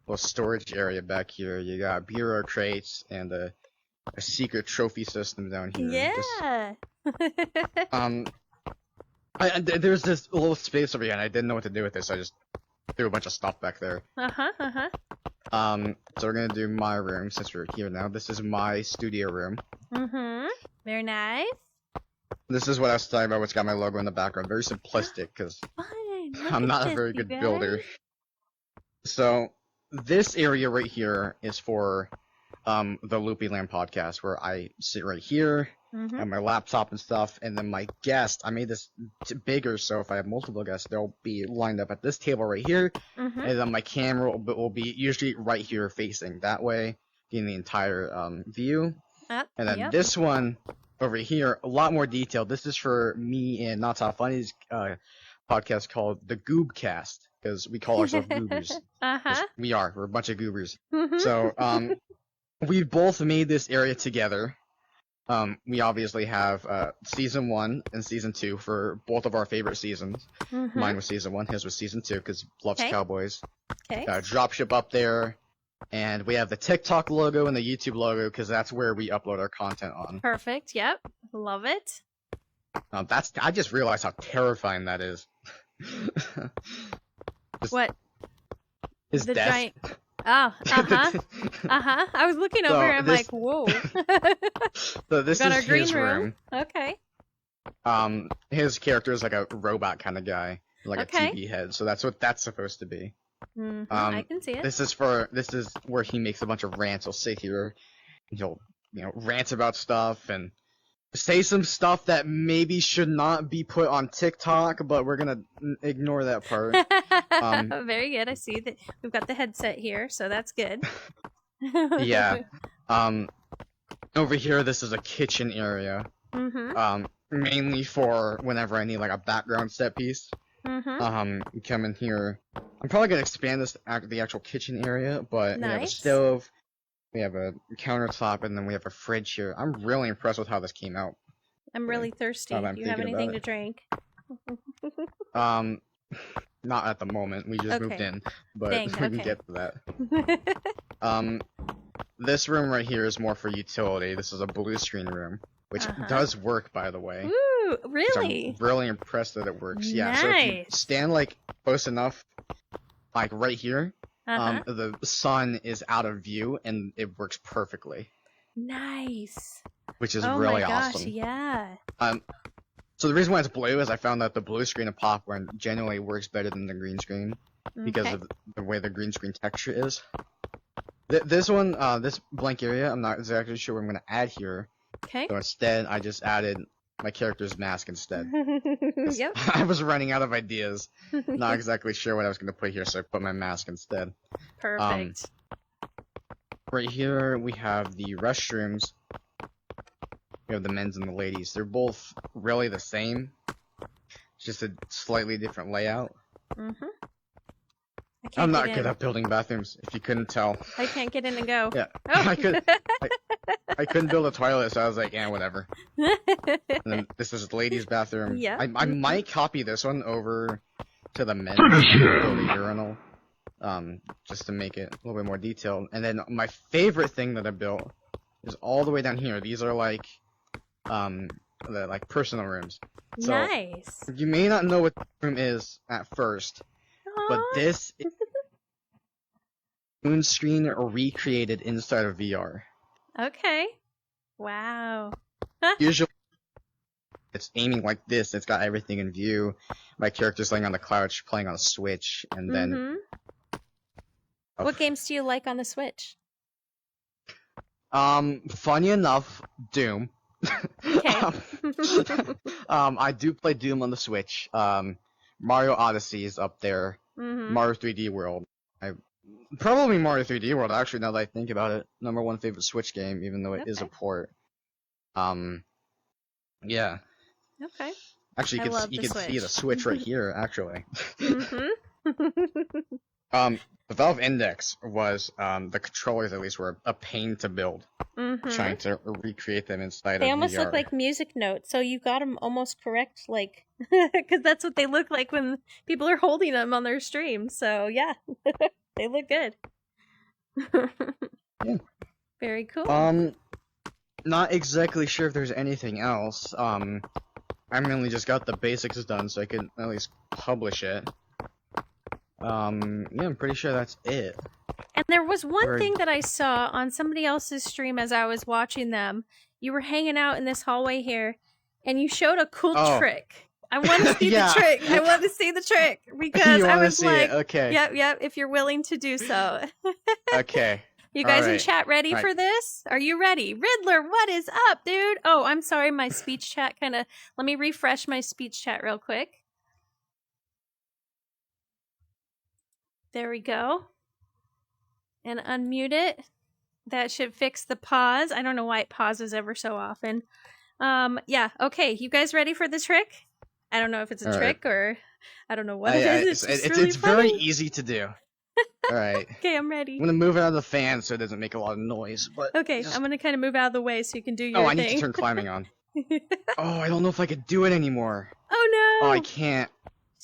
[SPEAKER 2] Little storage area back here. You got bureau crates and a secret trophy system down here.
[SPEAKER 1] Yeah.
[SPEAKER 2] There's this little space over here, and I didn't know what to do with this, so I just threw a bunch of stuff back there. So we're gonna do my room since we're here now. This is my studio room.
[SPEAKER 1] Very nice.
[SPEAKER 2] This is what I was talking about, which got my logo in the background. Very simplistic, because I'm not a very good builder. So, this area right here is for the Loopyland podcast, where I sit right here, and my laptop and stuff, and then my guest, I made this bigger, so if I have multiple guests, they'll be lined up at this table right here, and then my camera will be usually right here facing, that way, getting the entire view. And then this one over here, a lot more detailed. This is for me and Not Top Funny's podcast called the Goobcast, because we call ourselves goobers. We're a bunch of goobers. So we both made this area together. We obviously have season 1 and season 2 for both of our favorite seasons. Mine was season 1, his was season 2, because loves cowboys. Dropship up there. And we have the TikTok logo and the YouTube logo, because that's where we upload our content on.
[SPEAKER 1] Perfect. Yep. Love it.
[SPEAKER 2] I just realized how terrifying that is.
[SPEAKER 1] What?
[SPEAKER 2] His desk.
[SPEAKER 1] Oh, I was looking over and I'm like, whoa.
[SPEAKER 2] So this
[SPEAKER 1] Got
[SPEAKER 2] is
[SPEAKER 1] our green
[SPEAKER 2] his room.
[SPEAKER 1] Okay.
[SPEAKER 2] His character is like a robot kind of guy, like a TV head. So that's what that's supposed to be.
[SPEAKER 1] I can see it.
[SPEAKER 2] This is where he makes a bunch of rants. He'll sit here, and he'll rant about stuff and say some stuff that maybe should not be put on TikTok, but we're gonna ignore that part.
[SPEAKER 1] Very good. I see that we've got the headset here, so that's good.
[SPEAKER 2] Yeah. Over here, this is a kitchen area. Mainly for whenever I need like a background set piece. Come in here. I'm probably gonna expand the actual kitchen area, but we have a stove, we have a countertop, and then we have a fridge here. I'm really impressed with how this came out.
[SPEAKER 1] I'm really thirsty. Do you have anything to drink?
[SPEAKER 2] Not at the moment. We just moved in, but we can get to that. This room right here is more for utility. This is a blue screen room, which does work, by the way.
[SPEAKER 1] Ooh, really?
[SPEAKER 2] I'm really impressed that it works. Yeah, so if you stand like close enough, like right here, the sun is out of view and it works perfectly.
[SPEAKER 1] Nice.
[SPEAKER 2] Which is really awesome.
[SPEAKER 1] Oh my gosh, yeah.
[SPEAKER 2] So the reason why it's blue is I found that the blue screen of Popcorn generally works better than the green screen because of the way the green screen texture is. This one, this blank area, I'm not exactly sure what I'm going to add here.
[SPEAKER 1] Okay.
[SPEAKER 2] So instead, I just added my character's mask instead.
[SPEAKER 1] Yep.
[SPEAKER 2] I was running out of ideas. Not exactly sure what I was going to put here, so I put my mask instead.
[SPEAKER 1] Perfect.
[SPEAKER 2] Right here, we have the restrooms. We have the men's and the ladies. They're both really the same. Just a slightly different layout. I'm not good at building bathrooms, if you couldn't tell.
[SPEAKER 1] I can't get in and go.
[SPEAKER 2] Yeah. I couldn't build a toilet, so I was like, yeah, whatever. And then this is the ladies' bathroom.
[SPEAKER 1] Yeah.
[SPEAKER 2] I might copy this one over to the men's build a urinal. Just to make it a little bit more detailed. And then my favorite thing that I built is all the way down here. These are like the like personal rooms. So,
[SPEAKER 1] nice.
[SPEAKER 2] You may not know what the room is at first, but this is moon screen recreated inside of VR.
[SPEAKER 1] Okay. Wow.
[SPEAKER 2] Usually it's aiming like this, it's got everything in view. My character's laying on the couch playing on a Switch, and then
[SPEAKER 1] what games do you like on the Switch?
[SPEAKER 2] Funny enough, Doom.
[SPEAKER 1] Okay.
[SPEAKER 2] I do play Doom on the Switch. Mario Odyssey is up there. Mario 3D World. Probably Mario 3D World, actually, now that I think about it. Number one favorite Switch game, even though it is a port. Yeah.
[SPEAKER 1] Okay.
[SPEAKER 2] Actually, you can see the Switch right here, actually. The Valve Index was, the controllers at least were a pain to build. Trying to recreate them inside of VR.
[SPEAKER 1] They almost look like music notes, so you got them almost correct, like, because that's what they look like when people are holding them on their stream, so yeah, they look good.
[SPEAKER 2] Yeah.
[SPEAKER 1] Very cool.
[SPEAKER 2] Not exactly sure if there's anything else. I mainly just got the basics done so I could at least publish it. Yeah, I'm pretty sure that's it.
[SPEAKER 1] And there was one thing that I saw on somebody else's stream as I was watching them. You were hanging out in this hallway here, and you showed a cool trick. I want to see the trick. I want to see the trick because I was like,
[SPEAKER 2] okay.
[SPEAKER 1] Yep, if you're willing to do so.
[SPEAKER 2] Okay.
[SPEAKER 1] You guys in chat ready for this? Are you ready? Riddler, what is up, dude? Oh, I'm sorry, my speech chat let me refresh my speech chat real quick. There we go. And unmute it. That should fix the pause. I don't know why it pauses ever so often. Yeah, okay. You guys ready for the trick? I don't know if it's a trick or I don't know what it is.
[SPEAKER 2] It's very easy to do. Alright.
[SPEAKER 1] Okay, I'm ready.
[SPEAKER 2] I'm gonna move it out of the fan so it doesn't make a lot of noise. But
[SPEAKER 1] okay, I'm gonna kind of move out of the way so you can do your thing.
[SPEAKER 2] I need to turn climbing on. Oh, I don't know if I could do it anymore.
[SPEAKER 1] Oh no!
[SPEAKER 2] Oh, I can't.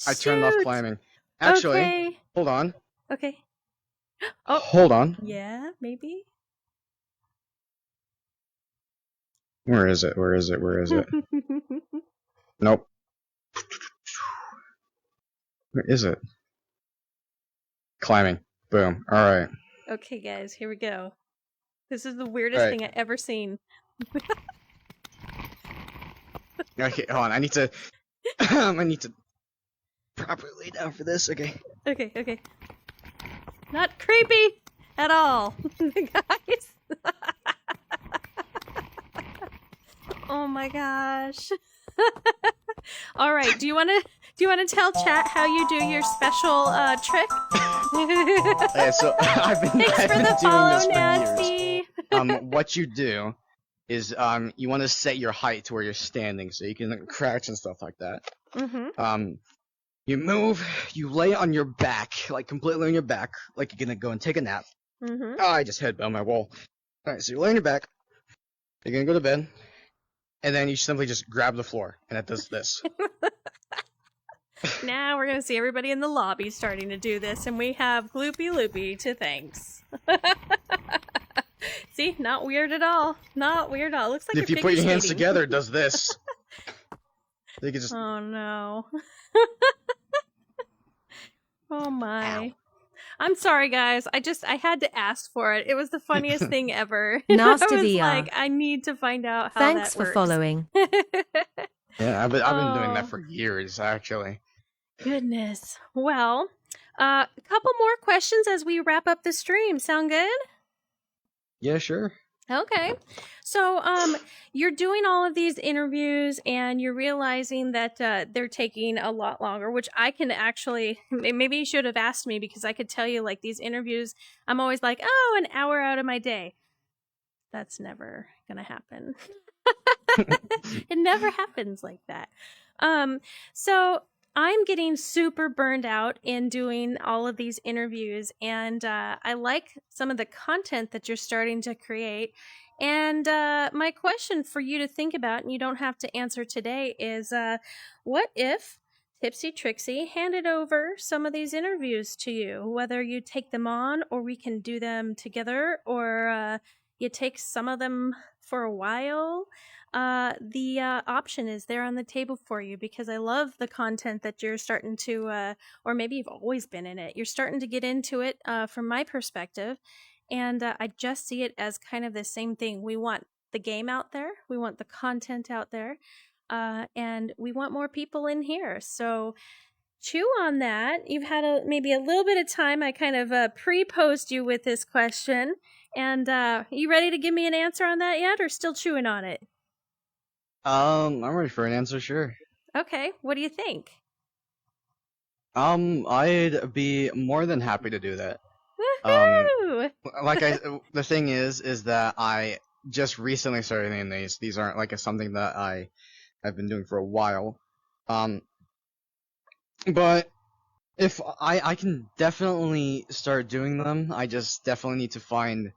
[SPEAKER 2] I turned off climbing. Actually, hold on.
[SPEAKER 1] Okay. Oh.
[SPEAKER 2] Hold on.
[SPEAKER 1] Yeah, maybe.
[SPEAKER 2] Where is it? Nope. Where is it? Climbing. Boom. Alright.
[SPEAKER 1] Okay, guys, here we go. This is the weirdest thing I've ever seen.
[SPEAKER 2] Okay, hold on. I need to properly lay down for this. Okay.
[SPEAKER 1] Okay. Not creepy at all, guys. Oh my gosh. All right. Do you want to tell chat how you do your special trick?
[SPEAKER 2] Okay, so I've been doing this for years. What you do is you want to set your height to where you're standing, so you can crouch and stuff like that. You move, you lay on your back, like completely on your back, like you're gonna go and take a nap. Oh, I just headbutt my wall. Alright, so you lay on your back, you're gonna go to bed, and then you simply just grab the floor, and it does this.
[SPEAKER 1] Now we're gonna see everybody in the lobby starting to do this, and we have GloopyLoopy to thanks. See, not weird at all. Not weird at all. It looks like
[SPEAKER 2] if you put your hands together, it does this. So you can just...
[SPEAKER 1] Oh no. Oh my.
[SPEAKER 2] Ow.
[SPEAKER 1] I'm sorry, guys. I had to ask for it. It was the funniest thing ever.
[SPEAKER 3] Nasty
[SPEAKER 1] I was
[SPEAKER 3] VR.
[SPEAKER 1] like, I need to find out how
[SPEAKER 3] Thanks
[SPEAKER 1] that
[SPEAKER 3] for
[SPEAKER 1] works.
[SPEAKER 3] following.
[SPEAKER 2] Yeah, I've been doing that for years, actually.
[SPEAKER 1] Goodness. Well, a couple more questions as we wrap up the stream. Sound good?
[SPEAKER 2] Yeah, sure.
[SPEAKER 1] Okay. So, you're doing all of these interviews and you're realizing that they're taking a lot longer, which I can actually, maybe you should have asked me because I could tell you, like, these interviews, I'm always like, oh, an hour out of my day. That's never going to happen. It never happens like that. So I'm getting super burned out in doing all of these interviews, and I like some of the content that you're starting to create. And my question for you to think about, and you don't have to answer today, is what if TipsyTrixie handed over some of these interviews to you, whether you take them on or we can do them together, or you take some of them for a while. The option is there on the table for you because I love the content that you're starting to, or maybe you've always been in it. You're starting to get into it from my perspective. And I just see it as kind of the same thing. We want the game out there. We want the content out there. And we want more people in here. So chew on that. You've had maybe a little bit of time. I kind of pre-posed you with this question. And you ready to give me an answer on that yet or still chewing on it?
[SPEAKER 2] I'm ready for an answer, sure.
[SPEAKER 1] Okay, what do you think?
[SPEAKER 2] I'd be more than happy to do that.
[SPEAKER 1] Woohoo!
[SPEAKER 2] The thing is that I just recently started doing these. These aren't like something that I've been doing for a while. But if I can definitely start doing them, I just definitely need to find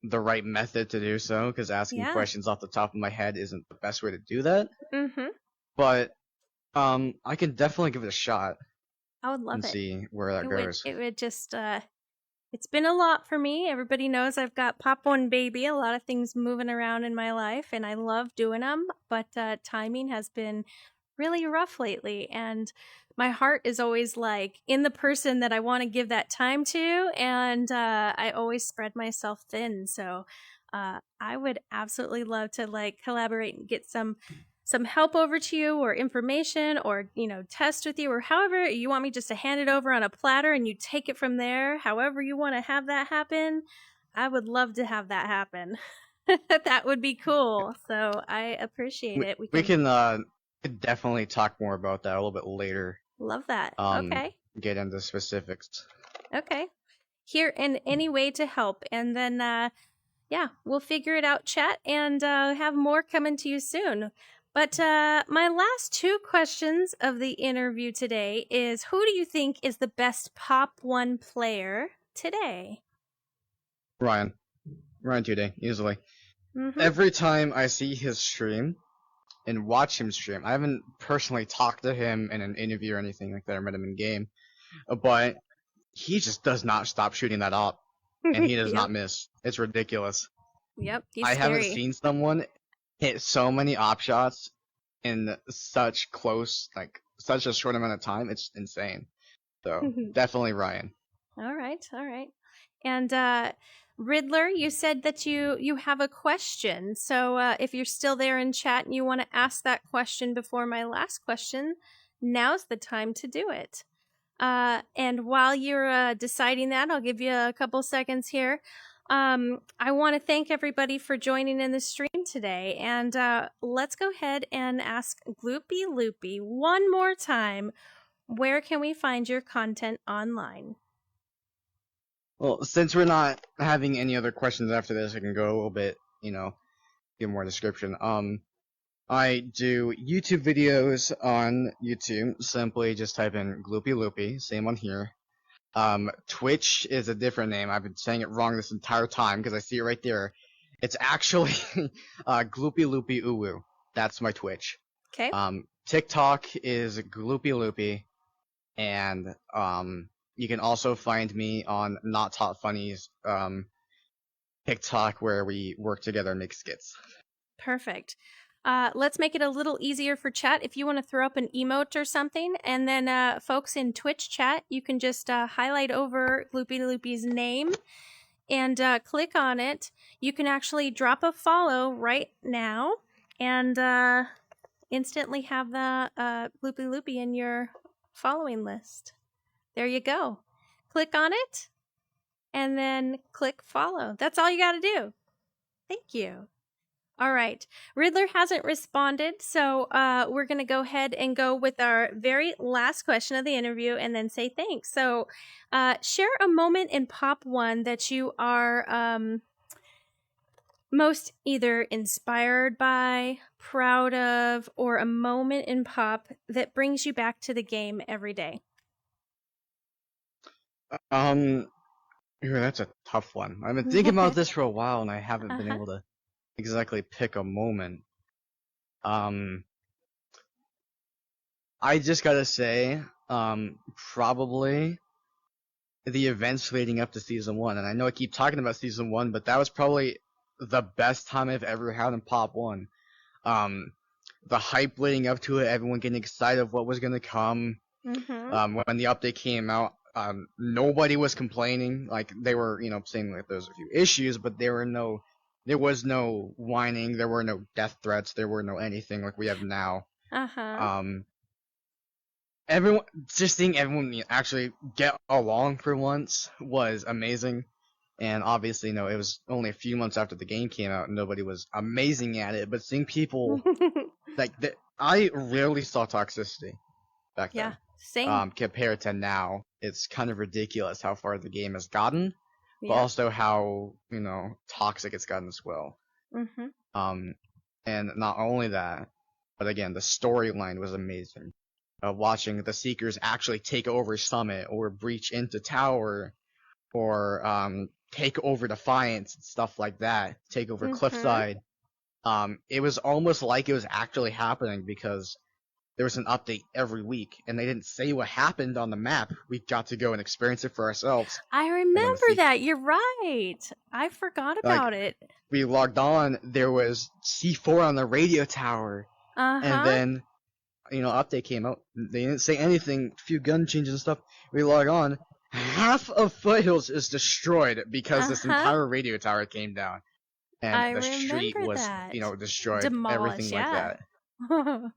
[SPEAKER 2] the right method to do so, because asking questions off the top of my head isn't the best way to do that. But I can definitely give it a shot.
[SPEAKER 1] I would love
[SPEAKER 2] and see where that goes.
[SPEAKER 1] It would just it's been a lot for me. Everybody knows I've got Pop One Baby, a lot of things moving around in my life, and I love doing them, but timing has been really rough lately, and my heart is always like in the person that I want to give that time to, and I always spread myself thin. So I would absolutely love to like collaborate and get some help over to you, or information, or test with you, or however you want me just to hand it over on a platter and you take it from there. However you want to have that happen, I would love to have that happen. That would be cool. So I appreciate it.
[SPEAKER 2] We can definitely talk more about that a little bit later.
[SPEAKER 1] Love that. Okay.
[SPEAKER 2] Get into specifics.
[SPEAKER 1] Okay. Here in any way to help. And then, we'll figure it out, chat, and have more coming to you soon. But my last two questions of the interview today is, who do you think is the best Pop 1 player today?
[SPEAKER 2] Ryan today, easily. Every time I see his stream and watch him stream, I haven't personally talked to him in an interview or anything like that, or met him in game, but he just does not stop shooting that op, and he does not miss. It's ridiculous.
[SPEAKER 1] Yep, he's
[SPEAKER 2] I
[SPEAKER 1] scary.
[SPEAKER 2] haven't seen someone hit so many op shots in such a short amount of time. It's insane. So definitely Ryan.
[SPEAKER 1] All right. right. All right. And Riddler, you said that you have a question. So if you're still there in chat and you want to ask that question before my last question, now's the time to do it. And while you're deciding that, I'll give you a couple seconds here. I want to thank everybody for joining in the stream today. And let's go ahead and ask GloopyLoopy one more time. Where can we find your content online?
[SPEAKER 2] Well, since we're not having any other questions after this, I can go a little bit, give more description. I do YouTube videos on YouTube. Simply just type in GloopyLoopy, same on here. Twitch is a different name. I've been saying it wrong this entire time because I see it right there. It's actually GloopyLoopy Uwu. That's my Twitch.
[SPEAKER 1] Okay.
[SPEAKER 2] TikTok is GloopyLoopy, and you can also find me on Not Taught Funny's TikTok, where we work together and make skits.
[SPEAKER 1] Perfect. Let's make it a little easier for chat. If you want to throw up an emote or something, and then folks in Twitch chat, you can just highlight over GloopyLoopy's name and click on it. You can actually drop a follow right now and instantly have the GloopyLoopy in your following list. There you go. Click on it and then click follow. That's all you got to do. Thank you. All right. Riddler hasn't responded, so we're going to go ahead and go with our very last question of the interview and then say thanks. So share a moment in Pop 1 that you are most either inspired by, proud of, or a moment in Pop that brings you back to the game every day.
[SPEAKER 2] That's a tough one. I've been thinking about this for a while, and I haven't been able to exactly pick a moment. I just gotta say, probably the events leading up to Season 1. And I know I keep talking about Season 1, but that was probably the best time I've ever had in Pop 1. The hype leading up to it, everyone getting excited of what was gonna come. When the update came out, nobody was complaining. Like, they were, saying like there's a few issues, but there was no whining, there were no death threats, there were no anything like we have now. Seeing everyone actually get along for once was amazing. And obviously, it was only a few months after the game came out, and nobody was amazing at it, but seeing people, I rarely saw toxicity back then.
[SPEAKER 1] Yeah, same.
[SPEAKER 2] Compared to now, it's kind of ridiculous how far the game has gotten. But also how, toxic it's gotten as well. And not only that, but again, the storyline was amazing. Watching the Seekers actually take over Summit, or breach into Tower, or take over Defiance and stuff like that, take over Cliffside. It was almost like it was actually happening, because there was an update every week, and they didn't say what happened on the map. We got to go and experience it for ourselves.
[SPEAKER 1] I remember that. You're right. I forgot about it.
[SPEAKER 2] We logged on. There was C4 on the radio tower. And then, update came out. They didn't say anything. A few gun changes and stuff. We log on. Half of Foothills is destroyed because this entire radio tower came down. And the street was, destroyed.
[SPEAKER 1] Demolished,
[SPEAKER 2] everything like that.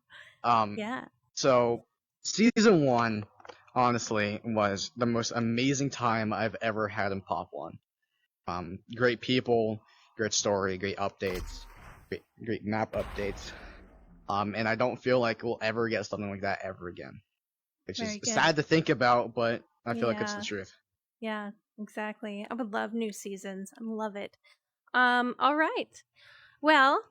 [SPEAKER 2] So Season 1, honestly, was the most amazing time I've ever had in Pop 1. Great people, great story, great updates, great map updates. And I don't feel like we'll ever get something like that ever again. Which is sad to think about, but I feel like it's the truth.
[SPEAKER 1] Yeah, exactly. I would love new seasons. I love it. All right. Well,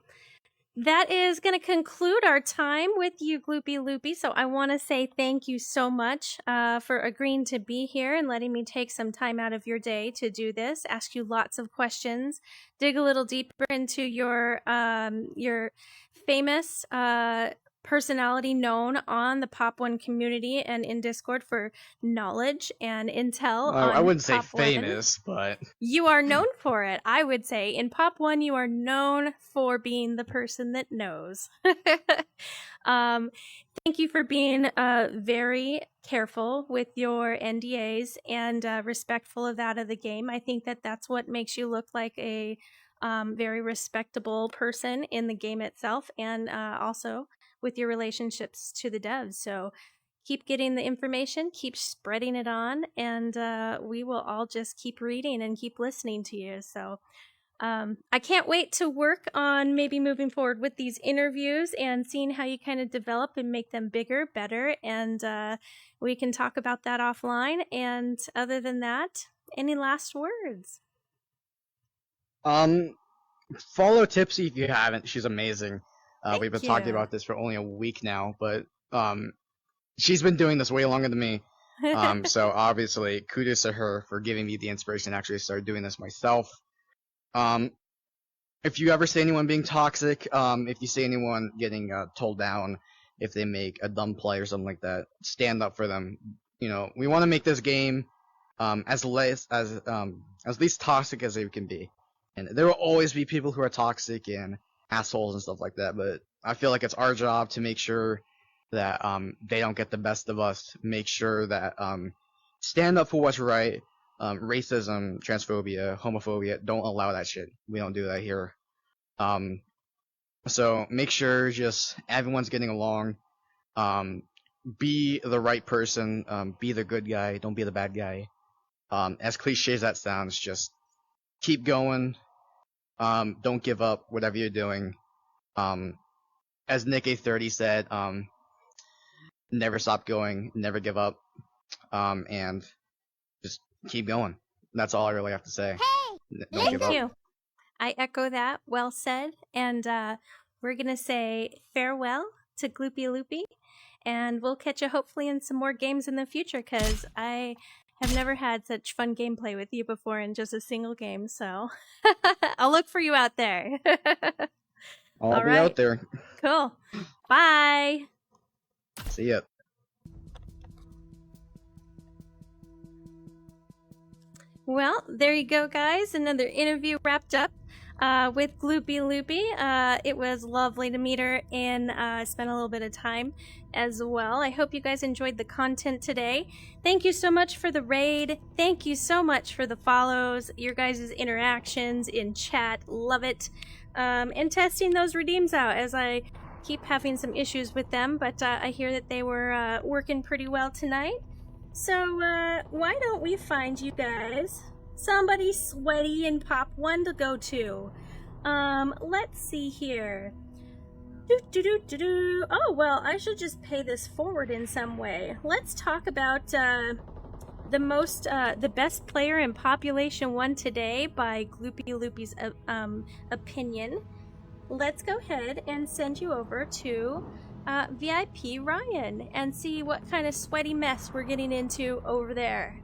[SPEAKER 1] that is going to conclude our time with you, GloopyLoopy. So I want to say thank you so much for agreeing to be here and letting me take some time out of your day to do this, ask you lots of questions, dig a little deeper into your famous personality known on the Pop 1 community and in Discord for knowledge and intel.
[SPEAKER 2] I wouldn't say
[SPEAKER 1] Pop
[SPEAKER 2] famous,
[SPEAKER 1] 1.
[SPEAKER 2] But
[SPEAKER 1] you are known for it. I would say in Pop 1 you are known for being the person that knows. Thank you for being very careful with your NDAs and respectful of that of the game. I think that that's what makes you look like a very respectable person in the game itself, and also with your relationships to the devs. So keep getting the information, keep spreading it on, and we will all just keep reading and keep listening to you. So I can't wait to work on maybe moving forward with these interviews and seeing how you kind of develop and make them bigger, better, and we can talk about that offline. And other than that, any last words?
[SPEAKER 2] Follow Tipsy if you haven't. She's amazing. We've been
[SPEAKER 1] Thank
[SPEAKER 2] talking
[SPEAKER 1] you.
[SPEAKER 2] about this for only a week now, but she's been doing this way longer than me. So obviously, kudos to her for giving me the inspiration to actually start doing this myself. If you ever see anyone being toxic, if you see anyone getting told down, if they make a dumb play or something like that, stand up for them. You know, we want to make this game as least toxic as it can be. And there will always be people who are toxic and assholes and stuff like that, but I feel like it's our job to make sure that they don't get the best of us. Make sure that stand up for what's right. Racism, transphobia, homophobia, don't allow that shit. We don't do that here. So make sure just everyone's getting along. Be the right person. Be the good guy. Don't be the bad guy. As cliche as that sounds, just keep going. Don't give up, whatever you're doing. As Nick A30 said, never stop going, never give up, and just keep going. That's all I really have to say. Don't give up.
[SPEAKER 1] Thank you. I echo that. Well said. And we're going to say farewell to GloopyLoopy, and we'll catch you hopefully in some more games in the future, because I have never had such fun gameplay with you before in just a single game, so I'll look for you out there.
[SPEAKER 2] I'll be out there.
[SPEAKER 1] Cool. Bye.
[SPEAKER 2] See ya.
[SPEAKER 1] Well, there you go, guys. Another interview wrapped up with GloopyLoopy. It was lovely to meet her and spend a little bit of time as well. I hope you guys enjoyed the content today. Thank you so much for the raid. Thank you so much for the follows, your guys' interactions in chat. Love it. And testing those redeems out, as I keep having some issues with them, but I hear that they were working pretty well tonight. So why don't we find you guys somebody sweaty and pop one to go to? Let's see here. Oh, well, I should just pay this forward in some way. Let's talk about the best player in Population 1 today by GloopyLoopy's opinion. Let's go ahead and send you over to VIP Ryan and see what kind of sweaty mess we're getting into over there.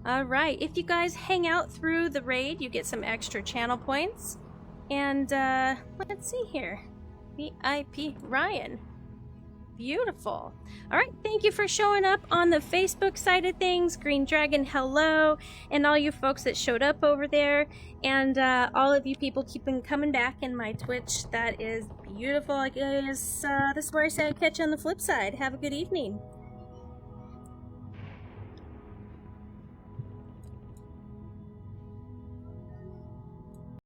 [SPEAKER 1] Alright, if you guys hang out through the raid, you get some extra channel points. And let's see here. VIP Ryan. Beautiful. Alright, thank you for showing up on the Facebook side of things. Green Dragon, hello. And all you folks that showed up over there. And all of you people keeping coming back in my Twitch. That is beautiful. I guess this is where I say I'd catch you on the flip side. Have a good evening.